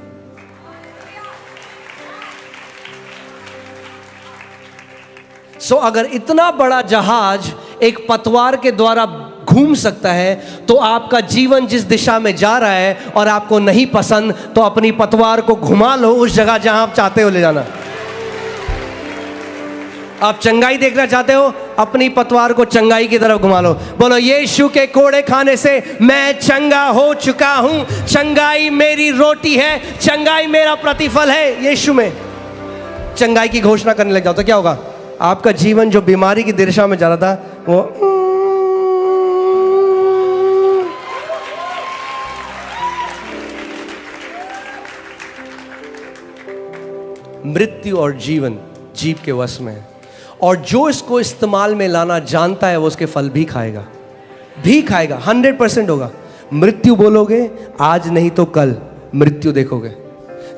अगर इतना बड़ा जहाज एक पतवार के द्वारा घूम सकता है, तो आपका जीवन जिस दिशा में जा रहा है और आपको नहीं पसंद, तो अपनी पतवार को घुमा लो उस जगह जहां आप चाहते हो ले जाना। आप चंगाई देखना चाहते हो, अपनी पतवार को चंगाई की तरफ घुमा लो। बोलो, यीशु के कोड़े खाने से मैं चंगा हो चुका हूं। चंगाई मेरी रोटी है, चंगाई मेरा प्रतिफल है। यीशु में चंगाई की घोषणा करने लग जाओ तो क्या होगा? आपका जीवन जो बीमारी की दिशा में जा रहा था, वो मृत्यु और जीवन जीव के वश में है। और जो इसको इस्तेमाल में लाना जानता है, वो उसके फल भी खाएगा, 100% होगा। मृत्यु बोलोगे आज नहीं तो कल मृत्यु देखोगे।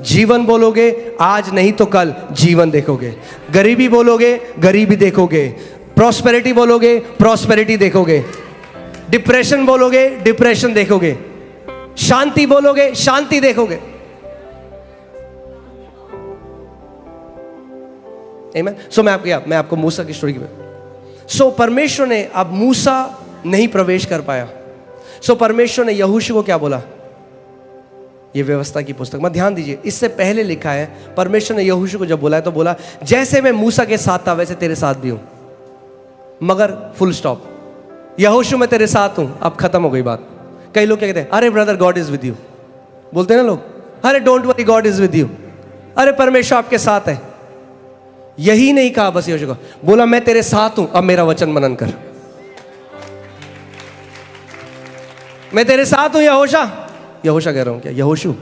जीवन बोलोगे आज नहीं तो कल जीवन देखोगे। गरीबी बोलोगे गरीबी देखोगे। प्रॉस्पेरिटी बोलोगे प्रॉस्पेरिटी देखोगे। डिप्रेशन बोलोगे डिप्रेशन देखोगे। शांति बोलोगे शांति देखोगे। आमीन। मैं आपको मूसा की स्टोरी की परमेश्वर ने, अब मूसा नहीं प्रवेश कर पाया, परमेश्वर ने यहोशू को क्या बोला? ये व्यवस्था की पुस्तक में ध्यान दीजिए, इससे पहले लिखा है, परमेश्वर ने यहोशू को जब बोला है तो बोला, जैसे मैं मूसा के साथ था वैसे तेरे साथ भी हूं। मगर फुल स्टॉप, यहोशू मैं तेरे साथ हूं, अब खत्म हो गई बात। कई लोग क्या कहते हैं, अरे brother God is with you, बोलते हैं ना लोग, अरे don't worry God is with you, अरे परमेश्वर आपके साथ है। यही नहीं कहा बस यहोशू को, बोला मैं तेरे साथ हूं, अब मेरा वचन मनन कर। मैं तेरे साथ हूं यहोशा कह रहा हूं क्या, यहोशू,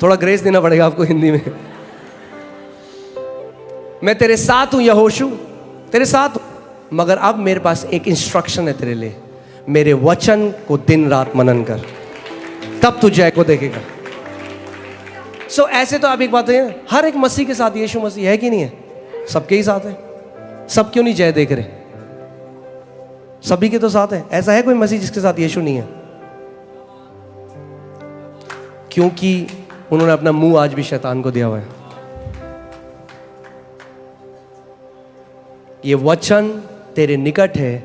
थोड़ा ग्रेस देना पड़ेगा आपको हिंदी में। मैं तेरे साथ हूं यहोशू, तेरे साथ हूं, मगर अब मेरे पास एक इंस्ट्रक्शन है तेरे लिए, मेरे वचन को दिन रात मनन कर, तब तू जय को देखेगा। ऐसे तो आप एक बात है, हर एक मसीह के साथ यीशु मसीह है कि नहीं है? सबके ही साथ है। सब क्यों नहीं जय देख रहे? सभी के तो साथ है। ऐसा है कोई मसीह जिसके साथ यीशु नहीं है? क्योंकि उन्होंने अपना मुंह आज भी शैतान को दिया हुआ है। ये वचन तेरे निकट है,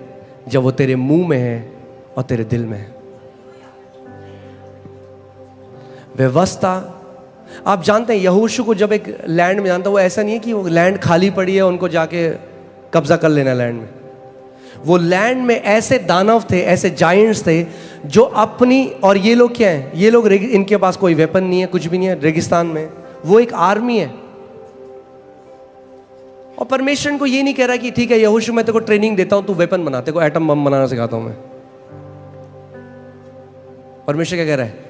जब वो तेरे मुंह में है और तेरे दिल में है। व्यवस्था, आप जानते हैं यहोशू को जब एक लैंड में जानता, वो ऐसा नहीं है कि वो लैंड खाली पड़ी है उनको जाके कब्जा कर लेना लैंड में। वो लैंड में ऐसे दानव थे, ऐसे जायंट्स थे जो अपनी, और ये लोग क्या हैं, ये लोग इनके पास कोई वेपन नहीं है, कुछ भी नहीं है, रेगिस्तान में वो एक आर्मी है। और परमेश्वर को ये नहीं कह रहा कि ठीक है यहोशू मैं तेरे को ट्रेनिंग देता हूं, तू वेपन बना, तेरे को एटम बम बनाना सिखाता हूं मैं। परमेश्वर क्या कह रहा है,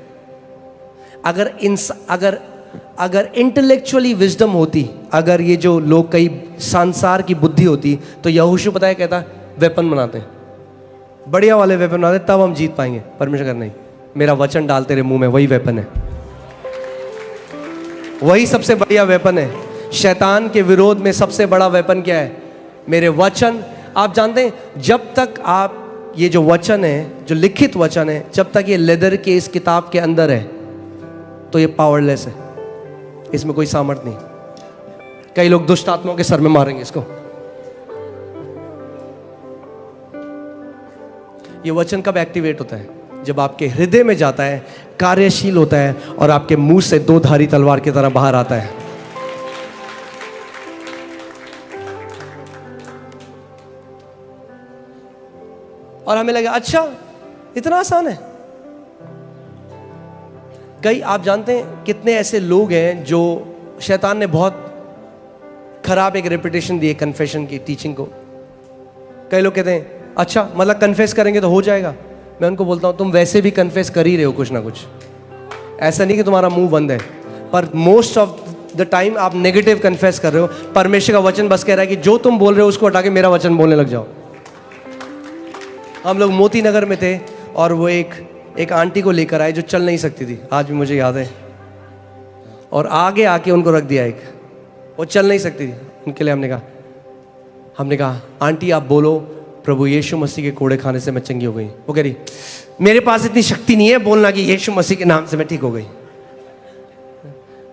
अगर इंटेलेक्चुअली विजडम होती, अगर ये जो लोग कई संसार की बुद्धि होती, तो यहोशू पता है कहता वेपन बनाते, बढ़िया वाले वेपन बनाते, तब हम जीत पाएंगे। परमेश्वर कर नहीं, मेरा वचन डाल तेरे मुंह में, वही वेपन है, वही सबसे बढ़िया वेपन है। शैतान के विरोध में सबसे बड़ा वेपन क्या है, मेरे वचन। आप जानते हैं जब तक आप ये जो वचन है, जो लिखित वचन है, जब तक ये लेदर के इस किताब के अंदर है तो ये पावरलेस है, इसमें कोई सामर्थ नहीं। कई लोग दुष्ट आत्माओं के सर में मारेंगे इसको। ये वचन कब एक्टिवेट होता है, जब आपके हृदय में जाता है, कार्यशील होता है और आपके मुंह से दो धारी तलवार की तरह बाहर आता है। और हमें लगा अच्छा इतना आसान है। कई आप जानते हैं कितने ऐसे लोग हैं जो शैतान ने बहुत खराब एक रेपुटेशन दी है कन्फेशन की टीचिंग को। कई लोग कहते हैं अच्छा मतलब कन्फेस करेंगे तो हो जाएगा। मैं उनको बोलता हूं तुम वैसे भी कन्फेस कर ही रहे हो कुछ ना कुछ, ऐसा नहीं कि तुम्हारा मुंह बंद है, पर मोस्ट ऑफ द टाइम आप नेगेटिव कन्फेस कर रहे हो। परमेश्वर का वचन बस कह रहा है कि जो तुम बोल रहे हो उसको हटा के मेरा वचन बोलने लग जाओ। हम लोग मोती नगर में थे और वो एक आंटी को लेकर आए जो चल नहीं सकती थी, आज भी मुझे याद है, और आगे आके उनको रख दिया। एक वो चल नहीं सकती थी, उनके लिए हमने कहा आंटी आप बोलो प्रभु यीशु मसीह के कोड़े खाने से मैं चंगी हो गई। वो कह रही मेरे पास इतनी शक्ति नहीं है बोलना कि यीशु मसीह के नाम से मैं ठीक हो गई।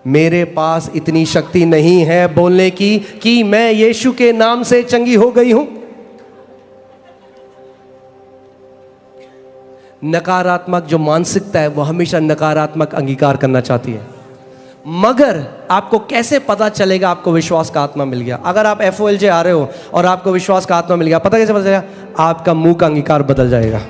मेरे पास इतनी शक्ति नहीं है बोलने की कि मैं यीशु के नाम से चंगी हो गई हूं। नकारात्मक जो मानसिकता है वो हमेशा नकारात्मक अंगीकार करना चाहती है। मगर आपको कैसे पता चलेगा आपको विश्वास का आत्मा मिल गया? अगर आप FOLJ आ रहे हो और आपको विश्वास का आत्मा मिल गया, पता कैसे पता चलेगा? आपका मुंह का अंगीकार बदल जाएगा।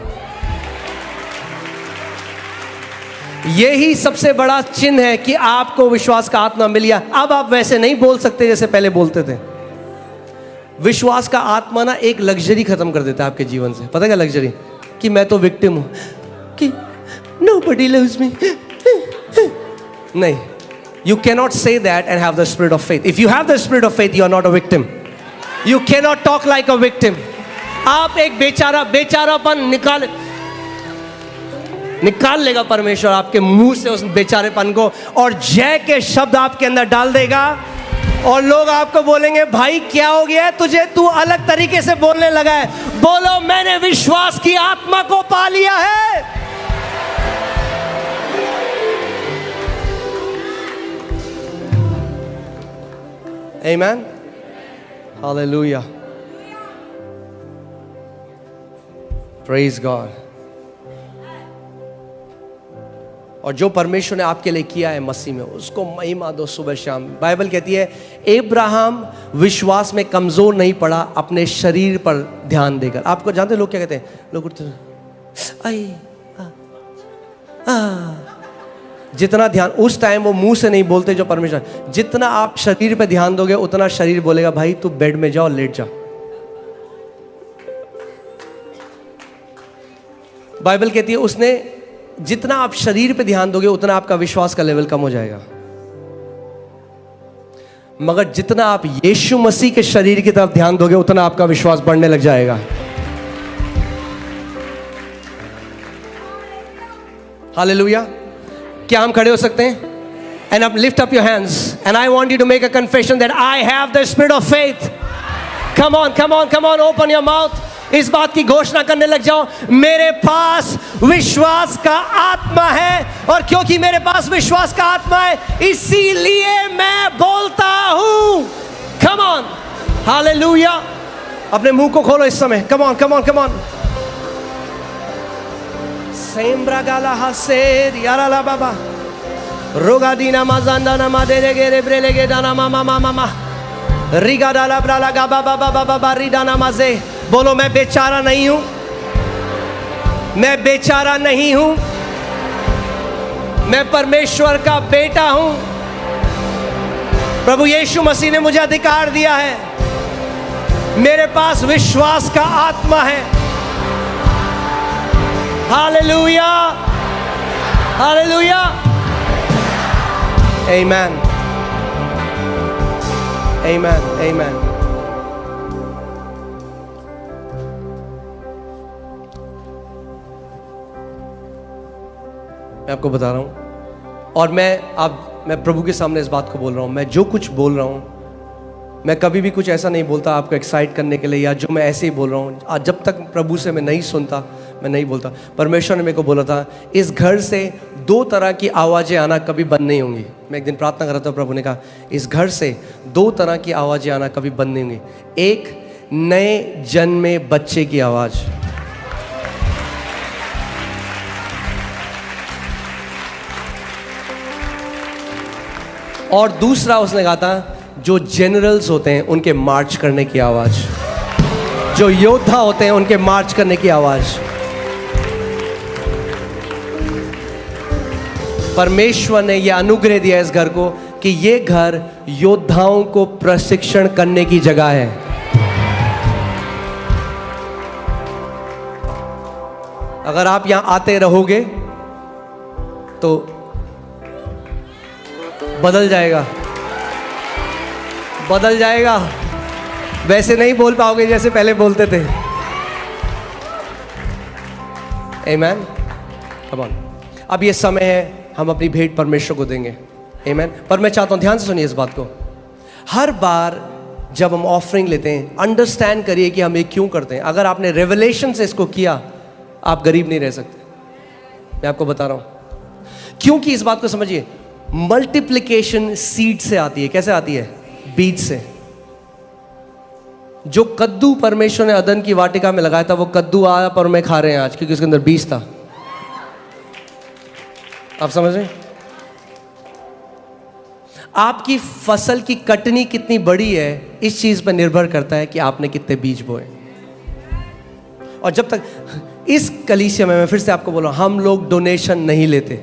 यही सबसे बड़ा चिन्ह है कि आपको विश्वास का आत्मा मिल गया। अब आप वैसे नहीं बोल सकते जैसे पहले बोलते थे। विश्वास का आत्मा ना एक लग्जरी खत्म कर देता है आपके जीवन से। पता क्या लग्जरी? कि मैं तो विक्टिम हूं, कि nobody loves me। नहीं, you cannot say that and have the spirit of faith. If you have the spirit of faith, you are not a victim. You cannot talk like a victim. आप एक बेचारापन निकाल लेगा परमेश्वर आपके मुंह से उस बेचारेपन को, और जय के शब्द आपके अंदर डाल देगा। और लोग आपको बोलेंगे भाई क्या हो गया है तुझे, तू अलग तरीके से बोलने लगा है। बोलो मैंने विश्वास की आत्मा को पा लिया है। Amen. Hallelujah. Praise God. और जो परमेश्वर ने आपके लिए किया है मसीह में, उसको महिमा दो सुबह शाम। बाइबल कहती है एब्राहम विश्वास में कमजोर नहीं पड़ा अपने शरीर पर ध्यान देकर। आपको जानते लोग क्या कहते हैं? लोग उठते जितना ध्यान उस टाइम वो मुंह से नहीं बोलते जो परमेश्वर, जितना आप शरीर पे ध्यान दोगे उतना शरीर बोलेगा भाई तू बेड में जाओ लेट जा। बाइबल कहती है उसने जितना आप शरीर पे ध्यान दोगे उतना आपका विश्वास का लेवल कम हो जाएगा, मगर जितना आप यीशु मसीह के शरीर की तरफ ध्यान दोगे उतना आपका विश्वास बढ़ने लग जाएगा। हालेलुया। क्या हम खड़े हो सकते हैं? And up, lift up your hands and I want you to make a confession that I have the spirit of faith. Come on, come on, come on, open your mouth. इस बात की घोषणा करने लग जाओ, मेरे पास विश्वास का आत्मा है, और क्योंकि मेरे पास विश्वास का आत्मा है इसीलिए मैं बोलता हूं। Come on, hallelujah. अपने मुंह को खोलो इस समय। Come on, come on, come on. सेम्ब्रा गाला हसेर यारा ला बाबा रोगा दीना माजांदा ना मादेरे गेरे ब्रेले गे दाना मामा मामा मा रिगा डाला ब्राला गा बाबा बाबा बाबा रिदाना माजे। बोलो मैं बेचारा नहीं हूं, मैं बेचारा नहीं हूं, मैं परमेश्वर का बेटा हूं। प्रभु यीशु मसीह ने मुझे अधिकार दिया है, मेरे पास विश्वास का आत्मा है। हालेलुया, हालेलुया, आमीन, आमीन, आमीन। मैं आपको बता रहा हूं और मैं प्रभु के सामने इस बात को बोल रहा हूं। मैं जो कुछ बोल रहा हूं, मैं कभी भी कुछ ऐसा नहीं बोलता आपको एक्साइट करने के लिए, या जो मैं ऐसे ही बोल रहा हूँ आज जब तक प्रभु से मैं नहीं सुनता मैं नहीं बोलता। परमेश्वर ने मेरे को बोला था इस घर से 2 तरह की आवाज़ें आना कभी बंद नहीं होंगी। मैं एक दिन प्रार्थना कर रहा था, प्रभु ने कहा इस घर से 2 तरह की आवाज़ें आना कभी बंद नहीं होंगी। एक नए जन्मे बच्चे की आवाज़, और दूसरा उसने कहा था जो जनरल्स होते हैं उनके मार्च करने की आवाज, जो योद्धा होते हैं उनके मार्च करने की आवाज। परमेश्वर ने यह अनुग्रह दिया इस घर को कि यह घर योद्धाओं को प्रशिक्षण करने की जगह है। अगर आप यहां आते रहोगे तो बदल जाएगा, बदल जाएगा। वैसे नहीं बोल पाओगे जैसे पहले बोलते थे। आमीन, कम ऑन। अब ये समय है हम अपनी भेंट परमेश्वर को देंगे। आमीन। पर मैं चाहता हूं ध्यान से सुनिए इस बात को। हर बार जब हम ऑफरिंग लेते हैं अंडरस्टैंड करिए कि हम ये क्यों करते हैं। अगर आपने रेवलेशन से इसको किया आप गरीब नहीं रह सकते। मैं आपको बता रहा हूं क्योंकि इस बात को समझिए। मल्टीप्लिकेशन सीड से आती है। कैसे आती है? बीज से। जो कद्दू परमेश्वर ने अदन की वाटिका में लगाया था वो कद्दू आया पर मैं खा रहे हैं आज क्योंकि उसके अंदर बीज था। आप समझ रहे हैं? आपकी फसल की कटनी कितनी बड़ी है इस चीज पर निर्भर करता है कि आपने कितने बीज बोए। और जब तक इस कलीसिया में, मैं फिर से आपको बोला, हम लोग डोनेशन नहीं लेते,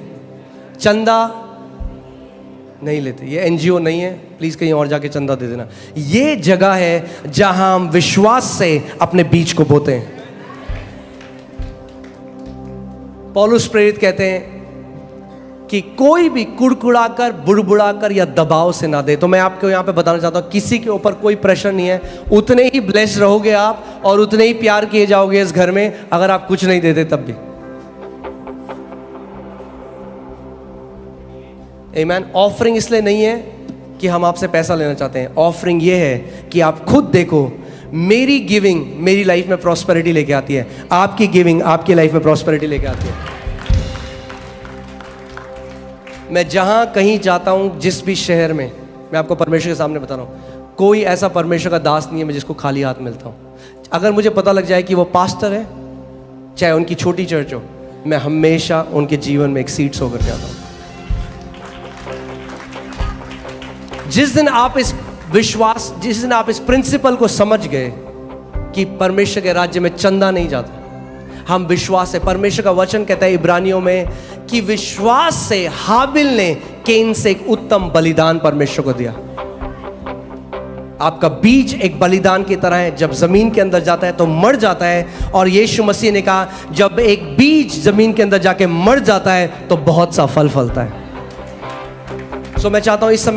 चंदा नहीं लेते। ये एनजीओ नहीं है, प्लीज कहीं और जाके चंदा दे देना। ये जगह है जहां हम विश्वास से अपने बीज को बोते हैं। पौलुस प्रेरित कहते हैं कि कोई भी कुड़कुड़ाकर, बुड़बुड़ाकर या दबाव से ना दे। तो मैं आपको यहां पे बताना चाहता हूं किसी के ऊपर कोई प्रेशर नहीं है। उतने ही ब्लेस्ड रहोगे आप और उतने ही प्यार किए जाओगे इस घर में अगर आप कुछ नहीं देते तब भी। आमीन। ऑफरिंग इसलिए नहीं है कि हम आपसे पैसा लेना चाहते हैं। ऑफरिंग ये है कि आप खुद देखो मेरी गिविंग मेरी लाइफ में प्रॉस्पेरिटी लेके आती है, आपकी गिविंग आपकी लाइफ में प्रॉस्पेरिटी लेके आती है। मैं जहां कहीं जाता हूं, जिस भी शहर में, मैं आपको परमेश्वर के सामने बता रहा हूं, कोई ऐसा परमेश्वर का दास नहीं है मैं जिसको खाली हाथ मिलता हूं। अगर मुझे पता लग जाए कि वो पास्टर है, चाहे उनकी छोटी चर्च हो, मैं हमेशा उनके जीवन में एक सीड सो कर जाता हूं। जिस दिन आप इस प्रिंसिपल को समझ गए कि परमेश्वर के राज्य में चंदा नहीं जाता, हम विश्वास से, परमेश्वर का वचन कहता है इब्रानियों में कि विश्वास से हाबिल ने केन से एक उत्तम बलिदान परमेश्वर को दिया। आपका बीज एक बलिदान की तरह है, जब जमीन के अंदर जाता है तो मर जाता है, और यीशु मसीह ने कहा जब एक बीज जमीन के अंदर जाके मर जाता है तो बहुत सा फल फलता है। सो मैं चाहता हूं इस समय